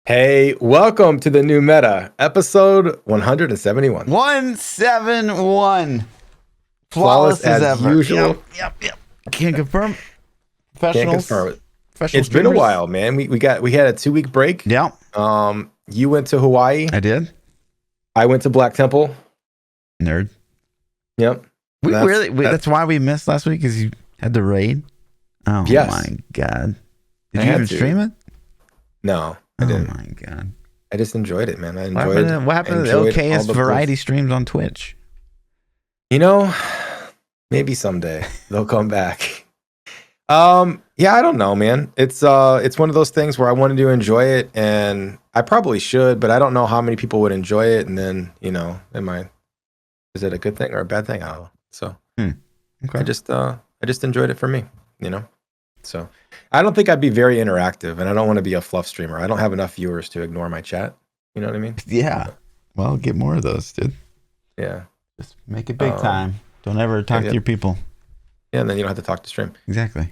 Hey, welcome to the new meta, episode 171. 171. Flawless as ever. usual. Yep. Can't confirm. Can't Professionals. confirm it. Professional It's been a streamers. while, man. We had a 2-week break. Yep, You went to Hawaii. I did. I went to Black Temple. Nerd. Yep. That's why we missed last week, because you had the raid. Oh Yes. my god. I Did you had even to. stream it? No, I Oh didn't. my god. I just enjoyed it, man. What happened to the enjoyed OKS all the variety posts. streams on Twitch? You know, maybe someday they'll come back. Yeah, I don't know, man. It's one of those things where I wanted to enjoy it, and I probably should, but I don't know how many people would enjoy it, and then, is it a good thing or a bad thing? I don't know. So Okay. I just enjoyed it for me, So I don't think I'd be very interactive, and I don't want to be a fluff streamer. I don't have enough viewers to ignore my chat. You know what I mean? Yeah. Well, get more of those, dude. Yeah. Just make it big time. Don't ever talk to your people. Yeah, and then you don't have to talk to stream. Exactly.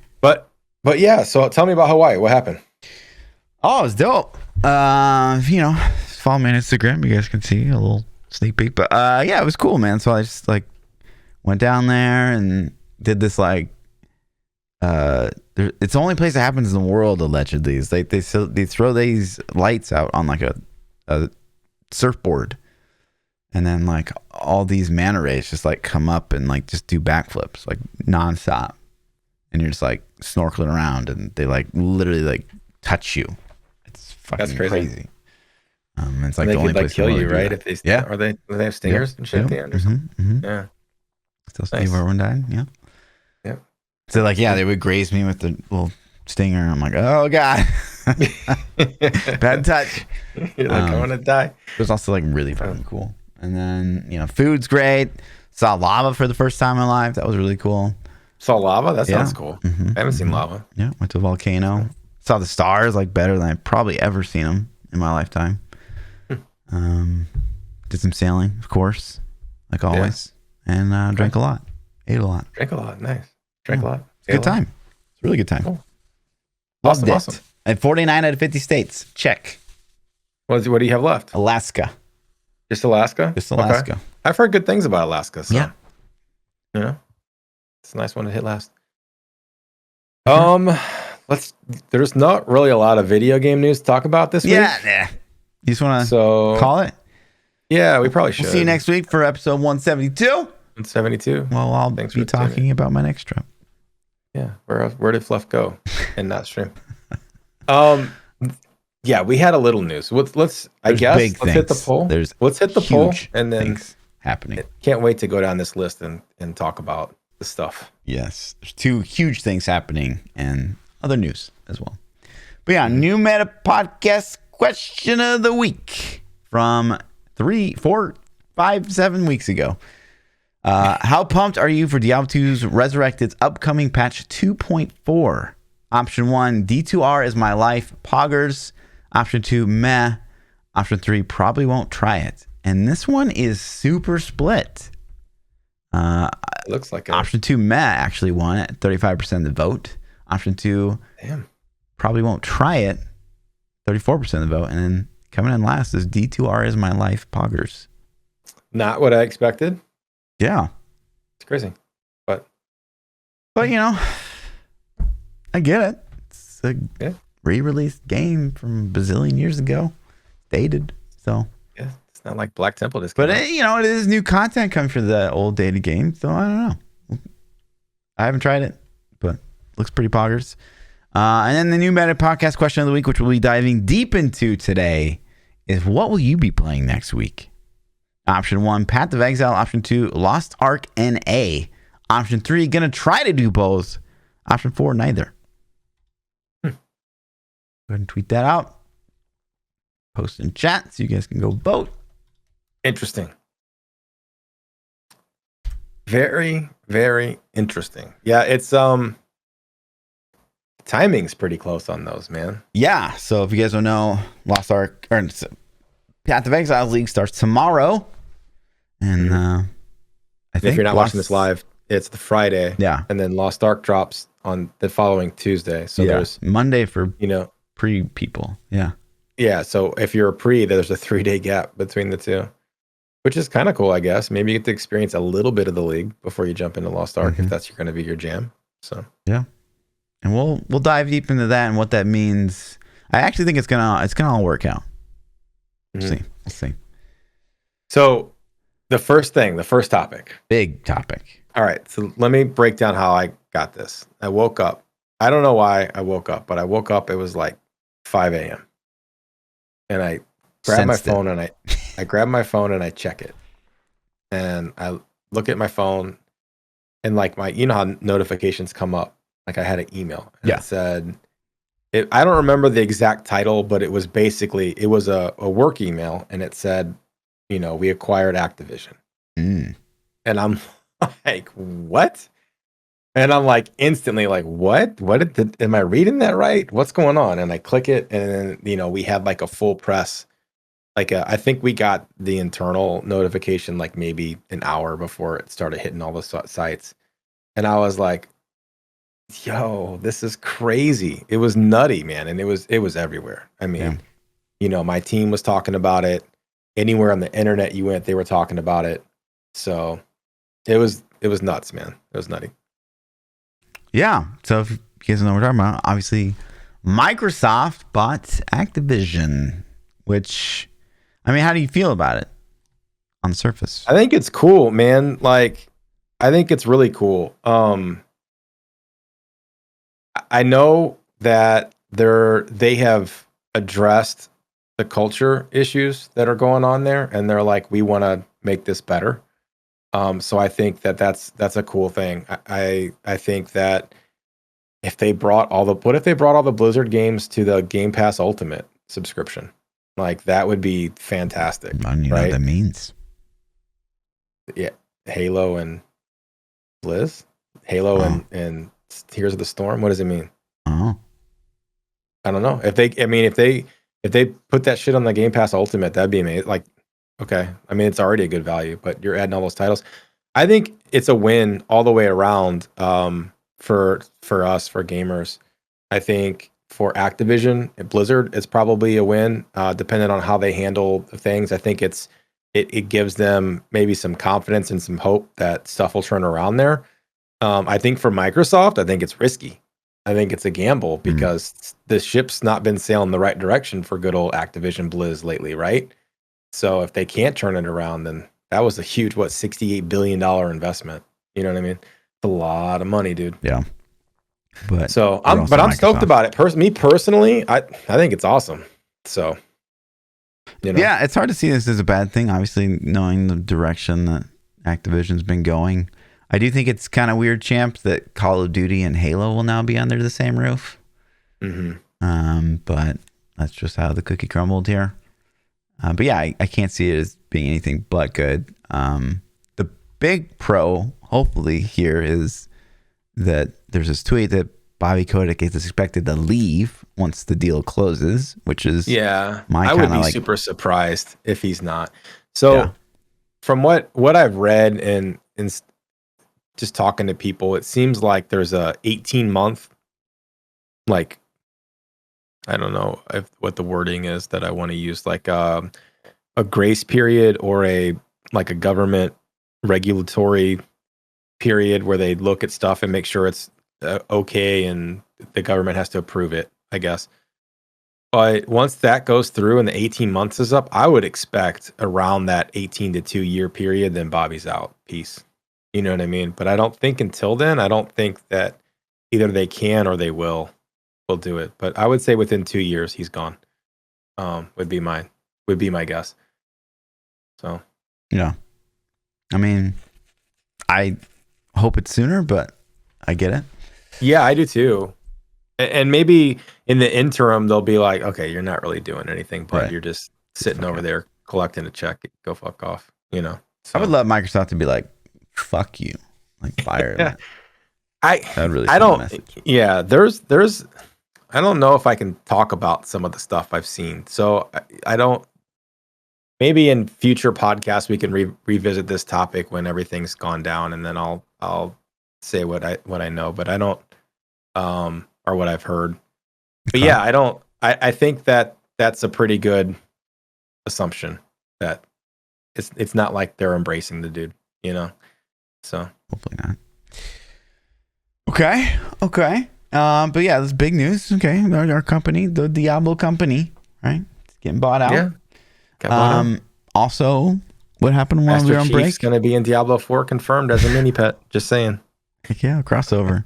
But yeah, so tell me about Hawaii. What happened? Oh, it's dope. Follow me on Instagram. You guys can see a little sneak peek. But yeah, it was cool, man. So I just went down there and did this it's the only place that happens in the world, allegedly. Is they throw these lights out on a surfboard, and then all these manta rays just come up and just do backflips nonstop, and you're just snorkeling around, and they literally touch you. It's fucking That's crazy. It's And they the only could place kill in the you, world to do right? that. If they do they have stingers and shit at the end or something? Yeah. Still Nice. Steve Irwin died. Yeah. Yeah. So they would graze me with the little stinger. I'm like, oh god, bad touch. You're I want to die. It was also really fucking cool. And then food's great. Saw lava for the first time in my life. That was really cool. Saw lava? That sounds cool. I haven't seen lava. Yeah, went to a volcano. Saw the stars better than I've probably ever seen them in my lifetime. Did some sailing, of course, like always, and drank a lot, ate a lot. Drank a lot. Nice. Drank a lot. It's a good time. It's a really good time. Cool. Loved it. Awesome. And 49 out of 50 states. Check. What do you have left? Alaska. Just Alaska? Just Alaska. Okay. I've heard good things about Alaska. So, Yeah. It's a nice one to hit last. There's not really a lot of video game news to talk about this week. Yeah. You just want to call it? Yeah, we probably should. We'll see you next week for episode 172. 172. Well, I'll Thanks be for tuning talking about my next trip. Yeah, where did Fluff go and not stream? Yeah, we had a little news. Let's hit the poll. Let's hit the poll, and then things happening. Can't wait to go down this list and talk about the stuff. Yes, there's 2 huge things happening and other news as well. But yeah, new meta podcast question of the week from 3, 4, 5, 7 weeks ago. How pumped are you for Diablo 2's Resurrected's upcoming patch 2.4? Option 1, D2R is my life, poggers. Option 2, meh. Option 3, probably won't try it. And this one is super split. Looks like Option 2, meh, actually won at 35% of the vote. Option 2, probably won't try it, 34% of the vote. And then coming in last is D2R is my life, poggers. Not what I expected. Yeah. It's crazy. But I get it. It's a re-released game from a bazillion years ago. Dated. So yeah, it's not like Black Temple just But it is new content coming for the old dated game. So I don't know. I haven't tried it, but looks pretty poggers. And then the new meta podcast question of the week, which we'll be diving deep into today, is what will you be playing next week? Option 1, Path of Exile. Option 2, Lost Ark NA. Option 3, gonna try to do both. Option 4, neither. Go ahead and tweet that out. Post in chat so you guys can go vote. Interesting. Very, very interesting. Yeah, it's timing's pretty close on those, man. Yeah, so if you guys don't know, Lost Ark or Path of Exile League starts tomorrow. And I think if you're not watching this live, it's the Friday. Yeah. And then Lost Ark drops on the following Tuesday. So there's Monday for you know, pre people. Yeah. Yeah, so if you're a pre, there's a 3-day gap between the two, which is kind of cool, I guess. Maybe you get to experience a little bit of the league before you jump into Lost Ark, if that's going to be your jam. So yeah, and we'll dive deep into that and what that means. I actually think it's gonna all work out. We'll see. So the first topic, big topic. All right, so let me break down how I got this. I woke up. I don't know why I woke up, but I woke up. It was like 5 a.m. and I grabbed my phone and I grab my phone and I check it, and I look at my phone, and like you know how notifications come up. Like I had an email, and it said, I don't remember the exact title, but it was basically a work email, and it said, we acquired Activision, and I'm like, what? And I'm like instantly like, what? Am I reading that right? What's going on? And I click it, and then we had like a full press. Like I think we got the internal notification like maybe an hour before it started hitting all the sites, and I was like, yo, this is crazy. It was nutty, man, and it was everywhere. I mean, my team was talking about it. Anywhere on the internet you went, they were talking about it. So it was nuts, man. It was nutty. Yeah. So if you guys don't know what we're talking about, obviously Microsoft bought Activision, which, I mean, how do you feel about it on the surface? I think it's cool, man. Like, I think it's really cool. I know that they have addressed the culture issues that are going on there, and they're like, we want to make this better. So I think that's a cool thing. I think that if they brought all the Blizzard games to the Game Pass Ultimate subscription, like that would be fantastic. I don't even know what that means. Yeah, Halo and Blizz, and Heroes of the Storm. What does it mean? Oh, I don't know. If they put that shit on the Game Pass Ultimate, that'd be amazing. Like, okay, I mean it's already a good value, but you're adding all those titles. I think it's a win all the way around. For us, for gamers, I think for Activision and Blizzard, it's probably a win, depending on how they handle things. I think it gives them maybe some confidence and some hope that stuff will turn around there. I think for Microsoft, I think it's risky. I think it's a gamble because the ship's not been sailing the right direction for good old Activision Blizz lately, right? So if they can't turn it around, then that was a huge, $68 billion investment. You know what I mean? It's a lot of money, dude. Yeah. But I'm stoked about it. Me personally, I think it's awesome. So, yeah, it's hard to see this as a bad thing. Obviously, knowing the direction that Activision's been going, I do think it's kind of weird, champ, that Call of Duty and Halo will now be under the same roof. But that's just how the cookie crumbled here. But yeah, I can't see it as being anything but good. The big pro, hopefully, here is that there's this tweet that Bobby Kotick is expected to leave once the deal closes, which is I would be super surprised if he's not. So from what I've read and just talking to people, it seems like there's a 18-month, like, I don't know what the wording is that I want to use, like a grace period or a government regulatory period where they look at stuff and make sure it's okay, and the government has to approve it, I guess. But once that goes through and the 18 months is up, I would expect around that 18 to 2 year period, then Bobby's out. Peace. You know what I mean? But I don't think until then, I don't think that either they can or they will do it. But I would say within 2 years he's gone. Would be my guess. So yeah, I mean, I hope it's sooner, but I get it. Yeah, I do too. And maybe in the interim they'll be like, okay, you're not really doing anything, but you're just sitting over there collecting a check. Go fuck off. So. I would love Microsoft to be like, fuck you, like fire them. That would really send a message. Yeah, there's I don't know if I can talk about some of the stuff I've seen. So I don't. Maybe in future podcasts we can revisit this topic when everything's gone down, and then I'll say what I know, but I don't or what I've heard. But yeah, I don't. I think that that's a pretty good assumption that it's not like they're embracing the dude, you know. So hopefully not. Okay. But yeah, this big news. Okay, our company, the Diablo company, right? It's getting bought out. Yeah. Got bought out. Also, what happened while we were on break? Chief's going to be in Diablo 4 confirmed as a mini pet. Just saying. Yeah, crossover.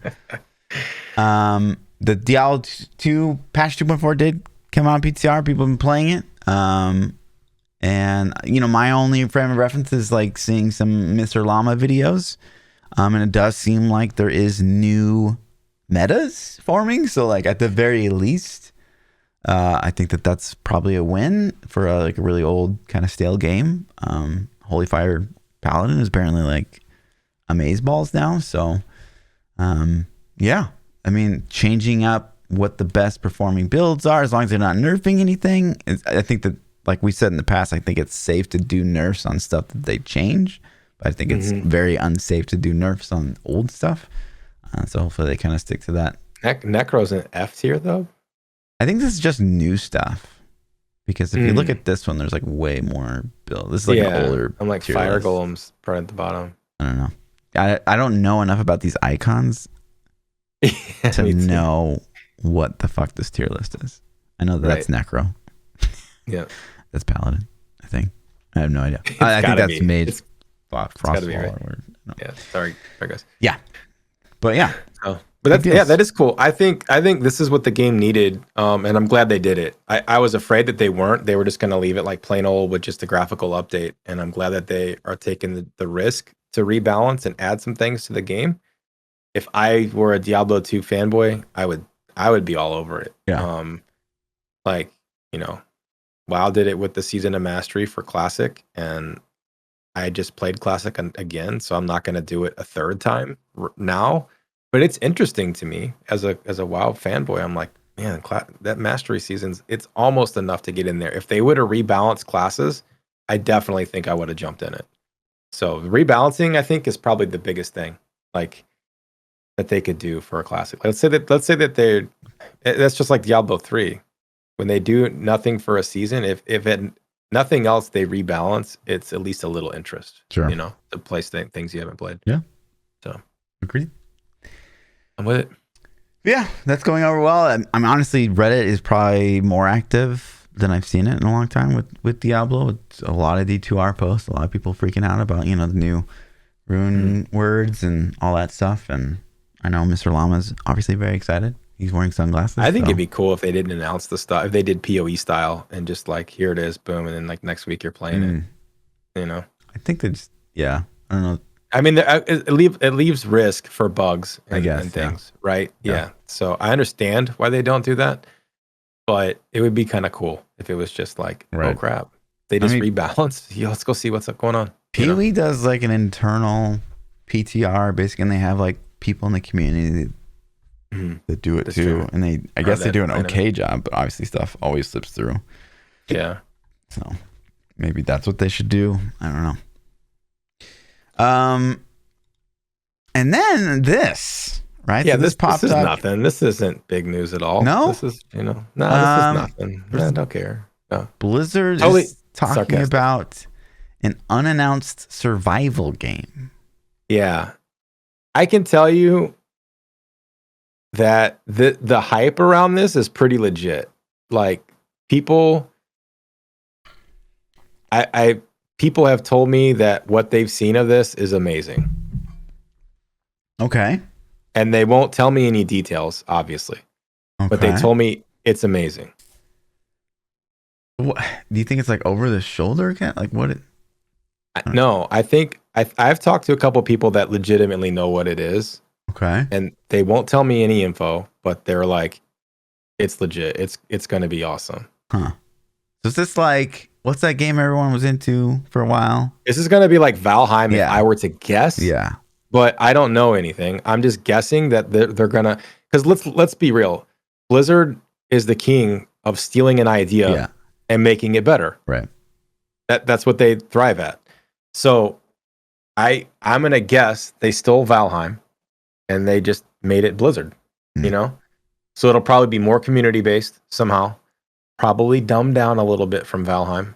The Diablo 2 patch 2.4 did come out on PTR. People have been playing it. And you know, my only frame of reference is like seeing some Mr. Llama videos. And it does seem like there is new metas forming. So like at the very least, I think that's probably a win for a really old kind of stale game. Holy Fire Paladin is apparently like amazeballs now. So yeah, I mean, changing up what the best performing builds are, as long as they're not nerfing anything. I think that, like we said in the past, I think it's safe to do nerfs on stuff that they change. But I think it's very unsafe to do nerfs on old stuff. So hopefully they kind of stick to that. Necro's an F tier though. I think this is just new stuff. Because if you look at this one, there's like way more build. This is like an older. I'm like Fire Golem's right at the bottom. I don't know. I don't know enough about these icons to know what the fuck this tier list is. I know that's Necro. Yeah. That's Paladin, I think. I have no idea. I think that's Mage. Frostfall. Right. No. Yeah. Sorry, guys. Yeah. But yeah. Oh. But that's, that is cool. I think this is what the game needed, and I'm glad they did it. I was afraid that they weren't. They were just going to leave it like plain old with just a graphical update, and I'm glad that they are taking the risk to rebalance and add some things to the game. If I were a Diablo 2 fanboy, I would be all over it. Yeah. Like, you know, WoW did it with the Season of Mastery for Classic, and I just played Classic again, so I'm not going to do it a third time now. But it's interesting to me as a WoW fanboy. I'm like, man, that Mastery seasons, it's almost enough to get in there. If they would have rebalanced classes, I definitely think I would have jumped in it. So rebalancing, I think, is probably the biggest thing, like, that they could do for a Classic. Let's say that that's just like Diablo 3. When they do nothing for a season, if nothing else they rebalance, it's at least a little interest. Sure. You know, to play things you haven't played. Yeah. So agreed. I'm with it. Yeah, that's going over well. I'm honestly, Reddit is probably more active than I've seen it in a long time with Diablo. It's a lot of D2R posts, a lot of people freaking out about, you know, the new rune words and all that stuff. And I know Mr. Llama's obviously very excited. He's wearing sunglasses. I think it'd be cool if they didn't announce the stuff. If they did POE style and just like, here it is, boom, and then like next week you're playing it. You know, I think they just, yeah, I don't know. I mean, it leaves risk for bugs and things, yeah. right? Yeah. So I understand why they don't do that, but it would be kind of cool if it was just like, oh crap, they just rebalanced. Yeah, let's go see what's going on. POE does like an internal PTR, basically, and they have like people in the community that do it too, and I guess they do an okay job, but obviously stuff always slips through. Yeah. So maybe that's what they should do. I don't know. And then this, right? Yeah, so this popped up. This is nothing. This isn't big news at all. No, this is this is nothing. I don't care. No. Blizzard is talking about an unannounced survival game. Yeah, I can tell you that the hype around this is pretty legit. Like people, people have told me that what they've seen of this is amazing. Okay. And they won't tell me any details, obviously. Okay. But they told me it's amazing. What, do you think it's like over the shoulder again? Like what? No, I think I've talked to a couple people that legitimately know what it is. Okay. And they won't tell me any info, but they're like, it's legit. It's going to be awesome. Huh. So is this like, what's that game everyone was into for a while? This is going to be like Valheim if I were to guess. Yeah. But I don't know anything. I'm just guessing that they're going to, because let's be real. Blizzard is the king of stealing an idea and making it better. Right. That's what they thrive at. So I'm going to guess they stole Valheim and they just made it Blizzard, you know? So it'll probably be more community based somehow. probably dumbed down a little bit from Valheim.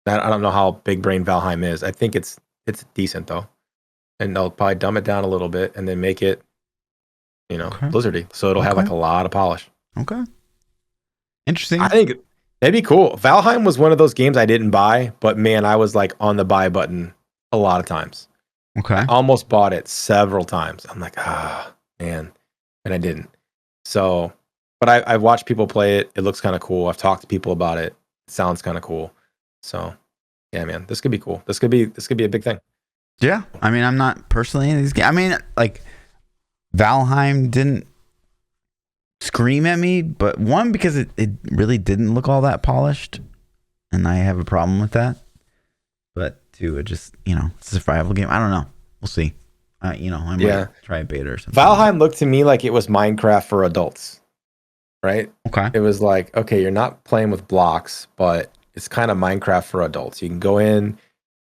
I don't know how big brain Valheim is. I think it's decent though, and they'll probably dumb it down a little bit and then make it, Blizzardy, so it'll have like a lot of polish. Okay, interesting. I think that'd be cool. Valheim was one of those games I didn't buy, but man, I was like on the buy button a lot of times. Okay, I almost bought it several times. I'm like, man, and I didn't. So, but I've watched people play it. It looks kind of cool. I've talked to people about it. It sounds kind of cool. So, yeah, man, this could be cool. This could be a big thing. Yeah, I mean, I'm not personally in these games. I mean, like Valheim didn't scream at me, but one, because it really didn't look all that polished, and I have a problem with that. But two, it just, it's a survival game. I don't know. We'll see. I might try a beta or something. Valheim looked to me like it was Minecraft for adults, right? Okay. It was like, okay, you're not playing with blocks, but it's kind of Minecraft for adults. You can go in,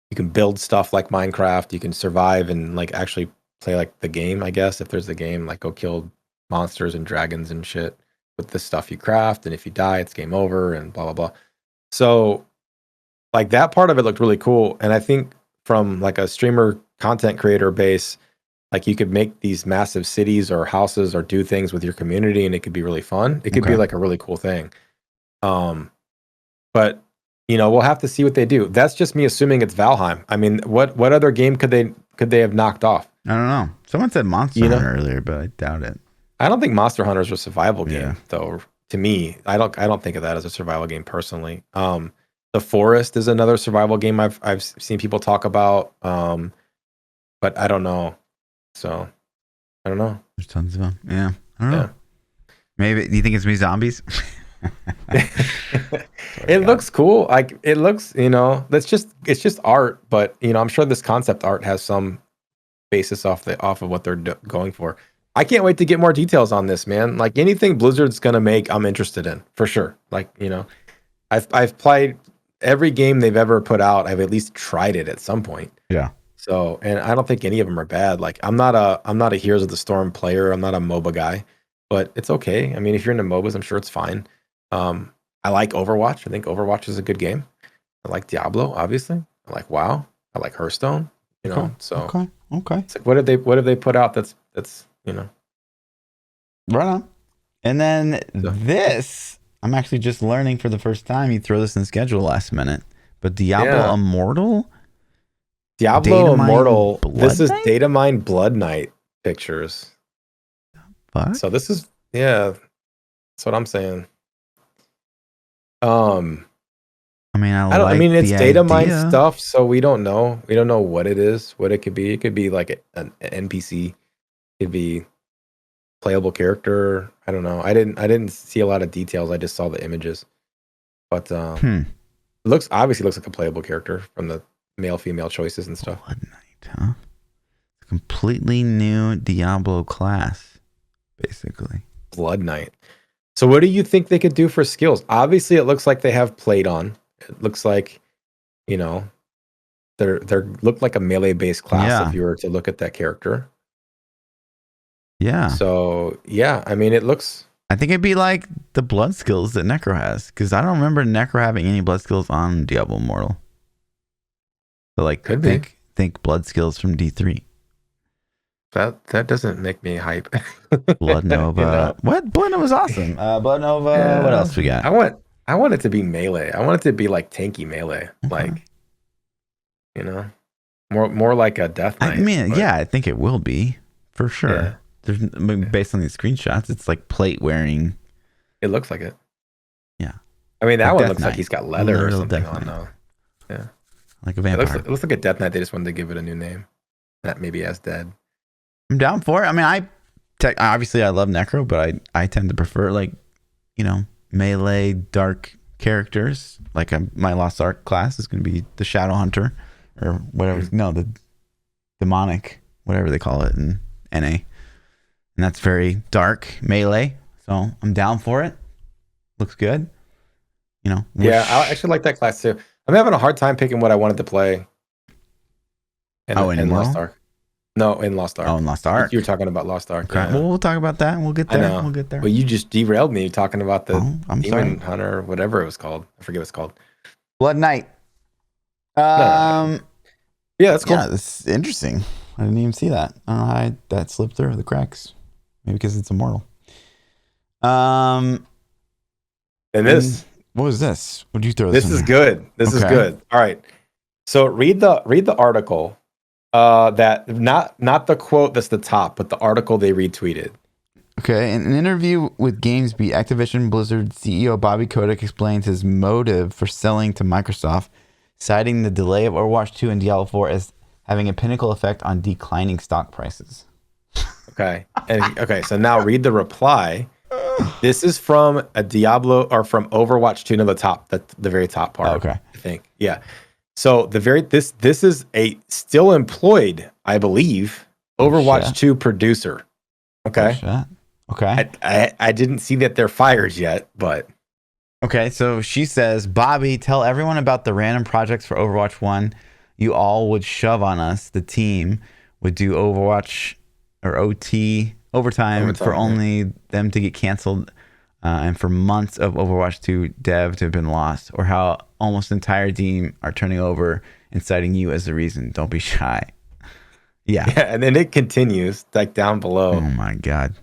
you can build stuff like Minecraft, you can survive and like actually play like the game, I guess, if there's the game, like go kill monsters and dragons and shit with the stuff you craft, and if you die, it's game over and blah blah blah. So like that part of it looked really cool, and I think from like a streamer content creator base, like you could make these massive cities or houses or do things with your community, and it could be really fun. It could be like a really cool thing. But we'll have to see what they do. That's just me assuming it's Valheim. I mean, what other game could they have knocked off? I don't know. Someone said Monster Hunter earlier, but I doubt it. I don't think Monster Hunter is a survival game, though. To me, I don't think of that as a survival game personally. The Forest is another survival game I've seen people talk about, but I don't know. So I don't know. There's tons of them. Yeah, I don't know. Maybe do you think it's me zombies? It looks cool. Like it looks, it's just art, but I'm sure this concept art has some basis off of what they're going for. I can't wait to get more details on this, man. Like anything Blizzard's gonna make, I'm interested in for sure. Like I've played every game they've ever put out. I've at least tried it at some point. Yeah. So, and I don't think any of them are bad. Like I'm not a Heroes of the Storm player. I'm not a MOBA guy, but it's okay. I mean, if you're into MOBAs, I'm sure it's fine. I like Overwatch. I think Overwatch is a good game. I like Diablo, obviously. I like WoW. I like Hearthstone. So okay. It's like what have they put out that's right on. And then this, I'm actually just learning for the first time. You throw this in the schedule last minute, but Diablo Immortal. Diablo Immortal. This is Night? Data Mine Blood Knight pictures. What? So this is that's what I'm saying. I mean, it's data mine stuff, so we don't know. We don't know what it is, what it could be. It could be like an NPC. It could be playable character. I don't know. I didn't see a lot of details. I just saw the images. But it obviously looks like a playable character from the male female choices and stuff. Blood Knight, huh? Completely new Diablo class, basically. Blood Knight. So what do you think they could do for skills? Obviously, it looks like they have played on. It looks like, they're look like a melee based class if you were to look at that character. Yeah. So I mean, it looks. I think it'd be like the blood skills that Necro has, because I don't remember Necro having any blood skills on Diablo Immortal. So like, think blood skills from D3. That doesn't make me hype. Blood Nova. What? Blood Nova's awesome. Blood Nova. Yeah. What else we got? I want it to be melee. I want it to be like tanky melee. Okay. Like, more like a Death Knight. I mean, I think it will be for sure. Yeah. Based on these screenshots, it's like plate wearing. It looks like it. Yeah. I mean, that one looks like he's got leather or something on though. Yeah. Like a vampire. It looks like a Death Knight. They just wanted to give it a new name. That maybe as dead. I'm down for it. I mean, obviously I love Necro, but I tend to prefer like, melee dark characters. Like my Lost Ark class is going to be the Shadow Hunter or whatever. No, the demonic, whatever they call it in NA. And that's very dark melee. So I'm down for it. Looks good. Yeah, I actually like that class too. I'm having a hard time picking what I wanted to play. In Lost Ark. No, in Lost Ark. Oh, in Lost Ark. You were talking about Lost Ark. Okay. Yeah. Well, we'll talk about that. We'll get there. We'll get there. Well, you just derailed me talking about the I'm Demon sorry. Hunter, whatever it was called. I forget what it's called. Blood Knight. Yeah, that's cool. Yeah, that's interesting. I didn't even see that. I don't know how that slipped through the cracks. Maybe because it's Immortal. And this. What was this? Would you throw this? This is good. This is good. All right. So read the article. That not the quote that's the top, but the article they retweeted. Okay, in an interview with GamesBeat, Activision Blizzard CEO Bobby Kotick explains his motive for selling to Microsoft, citing the delay of Overwatch 2 and Diablo 4 as having a pinnacle effect on declining stock prices. Okay. So now read the reply. This is from a Diablo or from Overwatch 2 to the top, the very top part. Okay. I think. Yeah. So this is a still employed, I believe, Overwatch 2 producer. Okay. Okay. I didn't see that they're fired yet, but okay. So she says, Bobby, tell everyone about the random projects for Overwatch 1 you all would shove on us. The team would do Overwatch or overtime for only them to get canceled, and for months of Overwatch 2 dev to have been lost, or how almost the entire team are turning over and citing you as the reason. Don't be shy. Yeah. And then it continues like down below. Oh my God.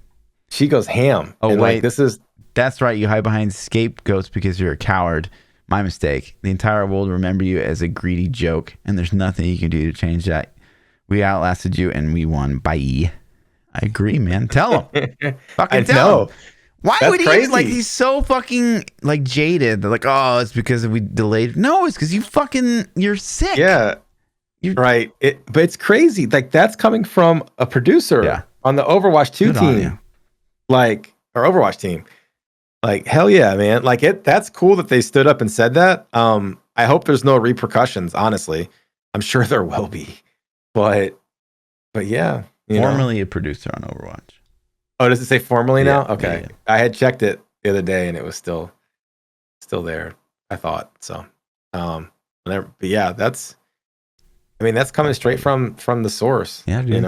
She goes ham. Oh, and wait. Like, that's right. You hide behind scapegoats because you're a coward. My mistake. The entire world will remember you as a greedy joke, and there's nothing you can do to change that. We outlasted you and we won. Bye. I agree, man. Tell him. Fucking tell him. Why would he even, like, he's so fucking like jaded. They're like, oh, it's because we delayed. No, it's because you're sick. Yeah. Right. But it's crazy. Like, that's coming from a producer on the Overwatch 2 team. Like, or Overwatch team. Like, hell yeah, man. Like, that's cool that they stood up and said that. I hope there's no repercussions, honestly. I'm sure there will be. But yeah. Formerly a producer on Overwatch. Oh, does it say formerly now? Okay. Yeah. I had checked it the other day and it was still there, I thought. So but yeah, that's coming straight from the source. Yeah, dude.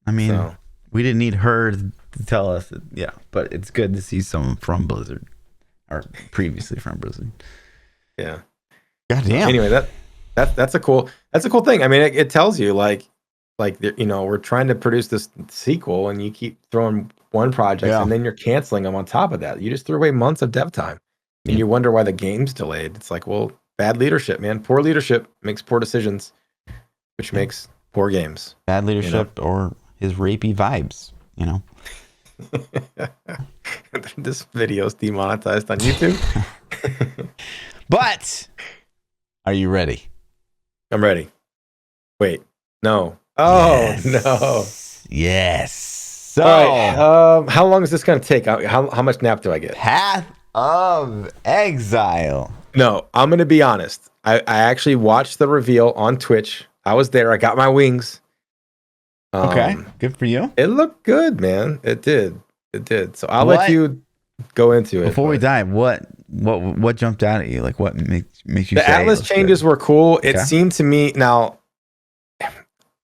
I mean, so. We didn't need her to tell us that, yeah, but it's good to see someone from Blizzard or previously from Blizzard. Yeah. God damn. Anyway, that's a cool thing. I mean, it tells you like we're trying to produce this sequel and you keep throwing one project and then you're canceling them on top of that. You just threw away months of dev time and you wonder why the game's delayed. It's like, well, bad leadership, man. Poor leadership makes poor decisions, which makes poor games. Bad leadership or his rapey vibes, This video is demonetized on YouTube. But are you ready? I'm ready. Wait, no. Oh, yes. no. Yes. So, all right, how long is this going to take? How much nap do I get? Path of Exile. No, I'm going to be honest. I actually watched the reveal on Twitch. I was there. I got my wings. Okay, good for you. It looked good, man. It did. So I'll let you go into it. Before we dive, what jumped out at you? Like, what makes you the say Atlas changes were cool. Okay. It seemed to me now.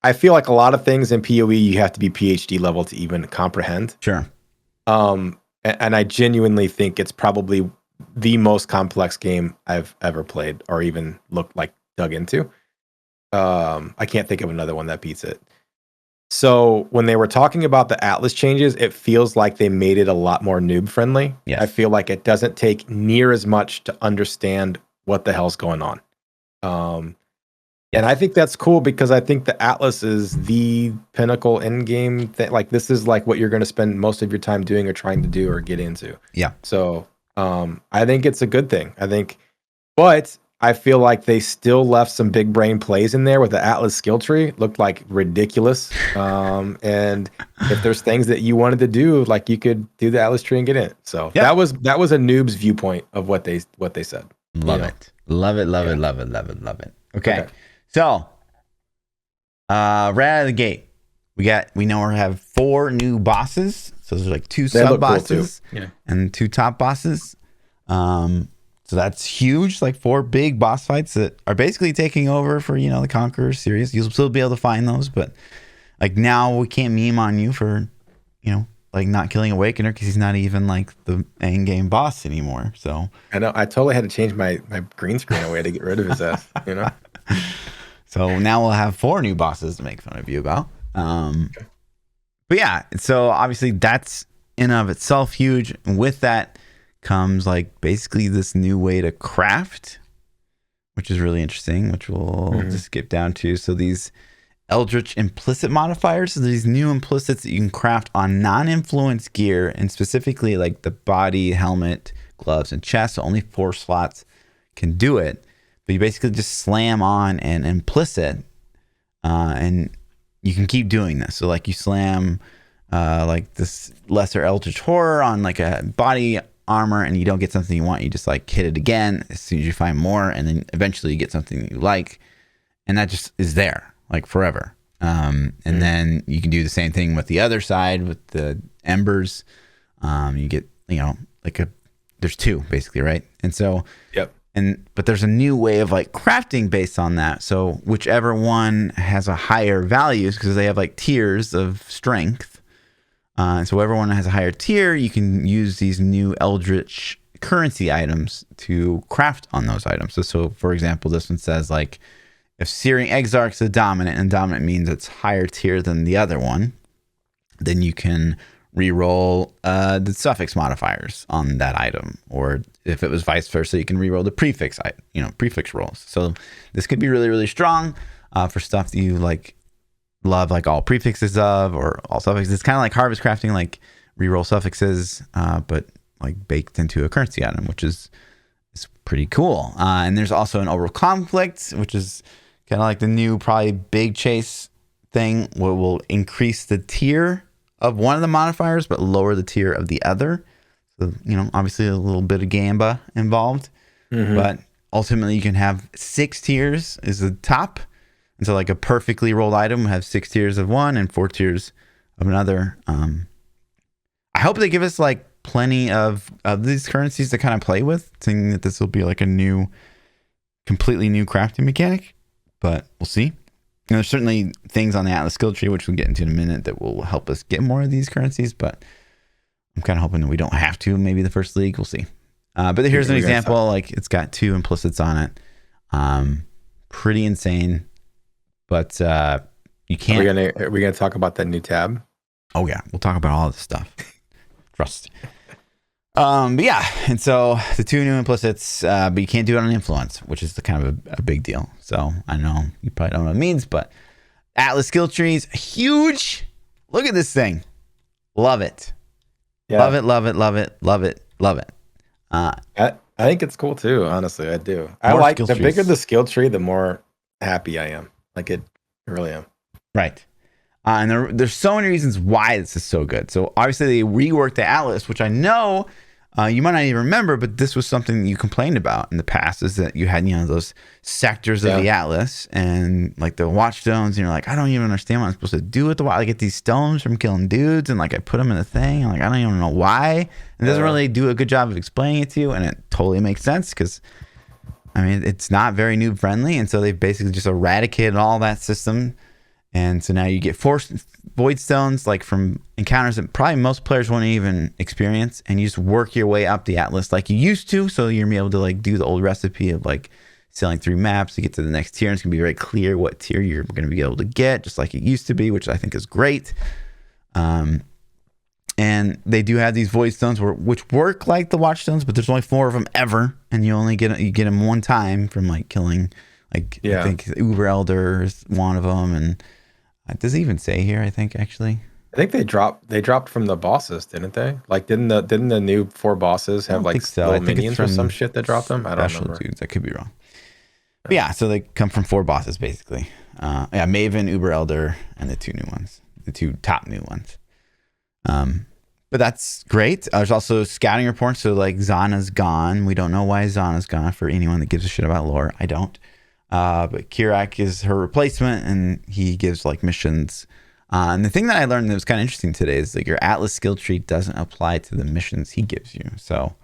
I feel like a lot of things in POE you have to be PhD level to even comprehend. Sure. And I genuinely think it's probably the most complex game I've ever played or even dug into. I can't think of another one that beats it. So when they were talking about the Atlas changes, it feels like they made it a lot more noob friendly. Yes. I feel like it doesn't take near as much to understand what the hell's going on. And I think that's cool because I think the Atlas is the pinnacle end game thing. Like, this is like what you're going to spend most of your time doing or trying to do or get into. Yeah. So I think it's a good thing. But I feel like they still left some big brain plays in there with the Atlas skill tree. It looked like ridiculous. And if there's things that you wanted to do, like, you could do the Atlas tree and get in. So that was a noob's viewpoint of what they said. Love it. Love it. Okay. So, right out of the gate, we know we have 4 new bosses. So there's like 2 sub bosses and 2 top bosses. So that's huge, like 4 big boss fights that are basically taking over for, the Conqueror series. You'll still be able to find those, but Like now we can't meme on you for, like not killing Awakener because he's not even like the end game boss anymore. So I know. I totally had to change my green screen away to get rid of his ass. So now we'll have 4 new bosses to make fun of you about. But yeah, so obviously that's in and of itself huge. And with that comes like basically this new way to craft, which is really interesting, which we'll just skip down to. So these Eldritch implicit modifiers, so these new implicits that you can craft on non-influence gear, and specifically like the body, helmet, gloves, and chest. So only 4 slots can do it. But you basically just slam on an implicit, and you can keep doing this. So like you slam like this lesser Eldritch Horror on like a body armor, and you don't get something you want. You just like hit it again as soon as you find more, and then eventually you get something you like, and that just is there like forever. And then you can do the same thing with the other side with the embers. You get, like there's 2 basically, right? And so, yep. But there's a new way of like crafting based on that. So whichever one has a higher values, because they have like tiers of strength. So whoever one has a higher tier, you can use these new Eldritch currency items to craft on those items. So for example, this one says like, if Searing Exarch's a dominant, and dominant means it's higher tier than the other one, then you can reroll the suffix modifiers on that item. Or if it was vice versa, you can reroll the prefix rolls. So this could be really, really strong for stuff that you like love, like all prefixes of or all suffixes. It's kind of like harvest crafting, like reroll suffixes, but like baked into a currency item, which is pretty cool. And there's also an overall conflict, which is kind of like the new probably big chase thing, where will increase the tier of one of the modifiers but lower the tier of the other. So obviously a little bit of gamba involved, but ultimately you can have 6 tiers is the top. And so like a perfectly rolled item will have 6 tiers of one and 4 tiers of another. I hope they give us like plenty of these currencies to kind of play with, thinking that this will be like a completely new crafting mechanic, but we'll see. And there's certainly things on the Atlas skill tree, which we'll get into in a minute, that will help us get more of these currencies, but I'm kind of hoping that we don't have to. Maybe the first league, we'll see. But here's an example. Like it's got 2 implicits on it. Pretty insane. But you can't. Are we gonna talk about that new tab? Oh yeah, we'll talk about all this stuff. Trust. But yeah, and so the 2 new implicits, but you can't do it on influence, which is the kind of a big deal. So I know you probably don't know what it means, but Atlas skill trees, huge. Look at this thing. Love it. Yeah. Love it, love it, love it, love it, love it. I think it's cool too, honestly. I do. I like the bigger the skill tree, the more happy I am. Like I really am. Right. And there's so many reasons why this is so good. So obviously they reworked the Atlas, which I know you might not even remember, but this was something you complained about in the past, is that you had, those sectors of the Atlas and like the watchstones, and you're like, I don't even understand what I'm supposed to do with the watch. I get these stones from killing dudes, and like I put them in a thing, and like I don't even know why. And it doesn't really do a good job of explaining it to you, and it totally makes sense because it's not very noob friendly, and so they basically just eradicated all that system. And so now you get 4 void stones, like from encounters that probably most players won't even experience, and you just work your way up the Atlas like you used to. So you're gonna be able to like do the old recipe of like sailing through maps to get to the next tier, and it's gonna be very clear what tier you're gonna be able to get, just like it used to be, which I think is great. And they do have these void stones which work like the watch stones, but there's only 4 of them ever, and you get them one time from like killing, like I think Uber Elder is one of them, and does it even say here? I think actually. I think they dropped from the bosses, didn't they? Like didn't the new 4 bosses have like little minions or some shit that dropped them? I don't remember. Dudes, I could be wrong. But yeah, so they come from 4 bosses basically. Maven, Uber Elder, and the 2 new ones, the 2 top new ones. But that's great. There's also scouting reports. So like Zana's gone. We don't know why Zana's gone, for anyone that gives a shit about lore. I don't. But Kirak is her replacement, and he gives like missions. And the thing that I learned that was kind of interesting today is that your Atlas skill tree doesn't apply to the missions he gives you. So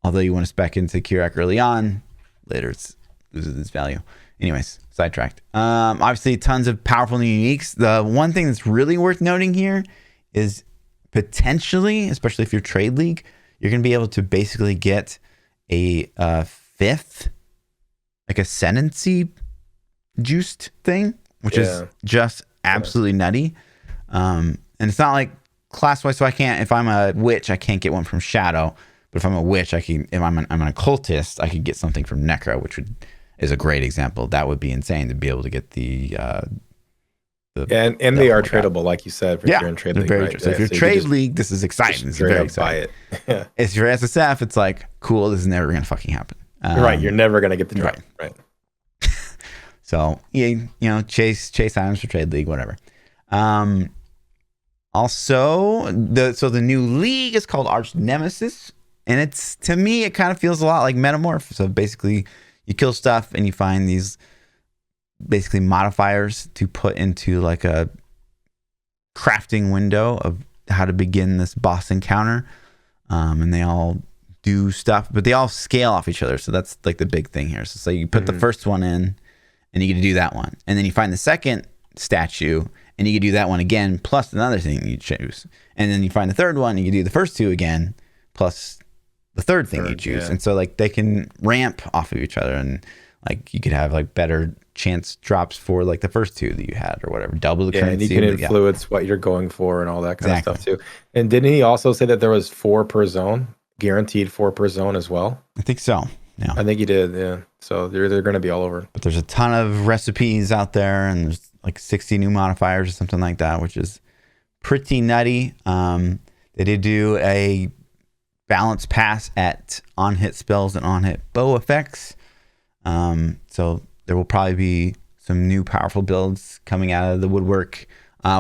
although you want to spec into Kirak early on, later it loses its value. Anyways, sidetracked. Obviously, tons of powerful new uniques. The one thing that's really worth noting here is potentially, especially if you're Trade League, you're going to be able to basically get a fifth, like ascendancy juiced thing, which is just absolutely nutty. And it's not like class-wise, so I can't, if I'm a witch, I can't get one from Shadow. But if I'm a witch, I can, if I'm an occultist, I could get something from Necro, which is a great example. That would be insane to be able to get the and they are tradable, like you said, if you're in Trade League. Right? So if you're Trade League, this is exciting. This is very exciting. Buy it. If you're SSF, it's like, cool, this is never going to fucking happen. Right, you're never going to get the drop. Right. So, you know, chase items for Trade League, whatever. Also, the new league is called Arch Nemesis. And it's, to me, it kind of feels a lot like Metamorph. So basically, you kill stuff and you find these basically modifiers to put into like a crafting window of how to begin this boss encounter. And they all do stuff, but they all scale off each other. So that's like the big thing here. So you put the first one in and you get to do that one. And then you find the second statue and you can do that one again, plus another thing you choose. And then you find the third one and you can do the first two again, plus the third thing you choose. Yeah. And so like they can ramp off of each other, and like you could have like better chance drops for like the first two that you had or whatever. Double the currency. And you can influence what you're going for and all that kind of stuff too. And didn't he also say that there was 4 per zone? Guaranteed 4 per zone as well? I think so. Yeah. I think he did, yeah. So they're going to be all over. But there's a ton of recipes out there, and there's like 60 new modifiers or something like that, which is pretty nutty. They did do a balance pass at on-hit spells and on-hit bow effects. So there will probably be some new powerful builds coming out of the woodwork,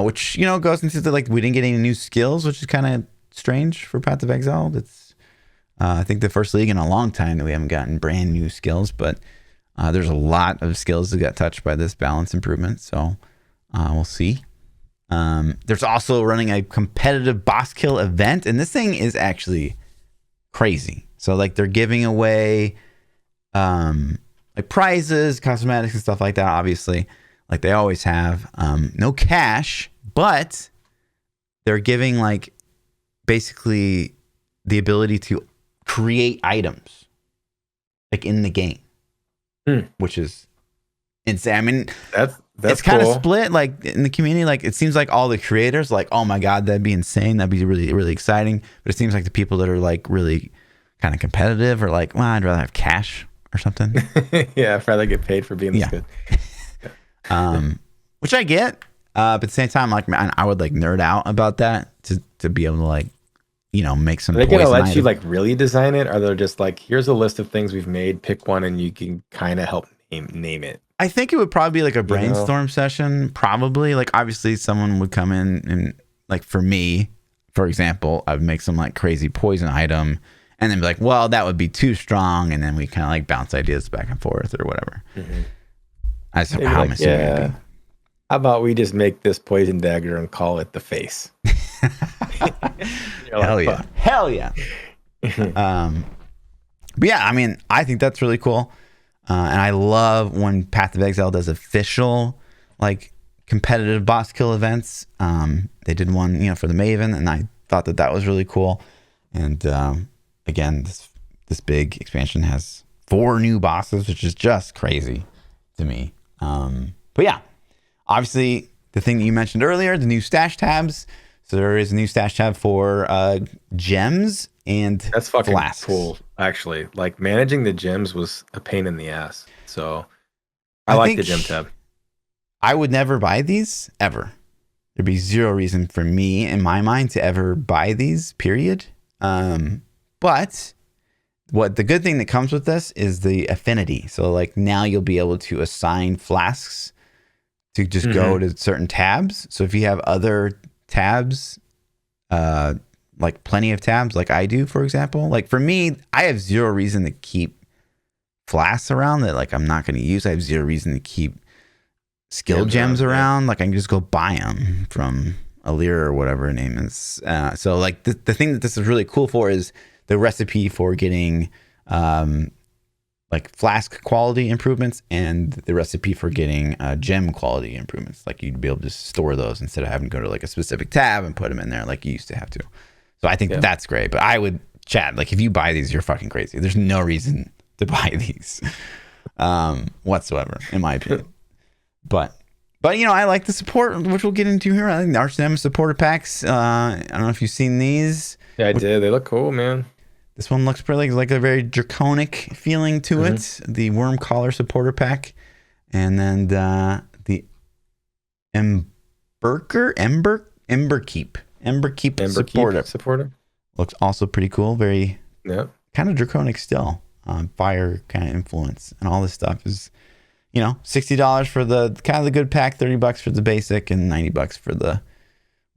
which, you know, goes into the, like, we didn't get any new skills, which is kind of strange for Path of Exile. It's I think the first league in a long time that we haven't gotten brand new skills, but there's a lot of skills that got touched by this balance improvement. So we'll see. There's also running a competitive boss kill event, and this thing is actually crazy. So like they're giving away like prizes, cosmetics and stuff like that, obviously, like they always have. No cash, but they're giving like basically the ability to create items like in the game, which is insane. I mean, that's it's kind of split like in the community. Like it seems like all the creators like, oh my god, that'd be insane, that'd be really, really exciting. But it seems like the people that are like really kind of competitive are like, well, I'd rather have cash or something. Yeah, I'd rather get paid for being this good. Which I get, but at the same time, like, man, I would like nerd out about that to be able to like, you know, make some. Are they gonna let you like really design it? Or they're just like, here's a list of things we've made, pick one, and you can kind of help name it? I think it would probably be like a brainstorm session. Probably, like, obviously someone would come in and, like, for me, for example, I'd make some like crazy poison item and then be like, well, that would be too strong, and then we kind of like bounce ideas back and forth or whatever. That's how I'm assuming it'd be. How about we just make this poison dagger and call it the face? Hell yeah. Hell yeah. But yeah, I mean, I think that's really cool. And I love when Path of Exile does official, like, competitive boss kill events. They did one, you know, for the Maven, and I thought that was really cool. And again, this big expansion has 4 new bosses, which is just crazy to me. But yeah, obviously the thing that you mentioned earlier, the new stash tabs. So there is a new stash tab for gems and that's fucking flasks. Cool, actually. Like, managing the gems was a pain in the ass. So I like the gem tab. I would never buy these ever. There'd be zero reason for me in my mind to ever buy these, period. But what the good thing that comes with this is the affinity. So like now you'll be able to assign flasks to just go to certain tabs. So if you have other tabs, like plenty of tabs, like I do, for example, like for me, I have zero reason to keep flasks around that like I'm not going to use. I have zero reason to keep skill gems around. Like I can just go buy them from Alir or whatever her name is. So like the thing that this is really cool for is the recipe for getting like flask quality improvements and the recipe for getting gem quality improvements. Like you'd be able to store those instead of having to go to like a specific tab and put them in there like you used to have to. So I think that's great. But I would chat, like if you buy these, you're fucking crazy. There's no reason to buy these whatsoever, in my opinion. But I like the support, which we'll get into here. I think the Arch Nemesis supporter packs. I don't know if you've seen these. Yeah, I did. They look cool, man. This one looks pretty like a very draconic feeling to it. The Worm Collar supporter pack, and then the Emberkeep supporter looks also pretty cool. Very kind of draconic still. Fire kind of influence, and all this stuff is, $60 for the kind of the good pack, $30 for the basic, and $90 for the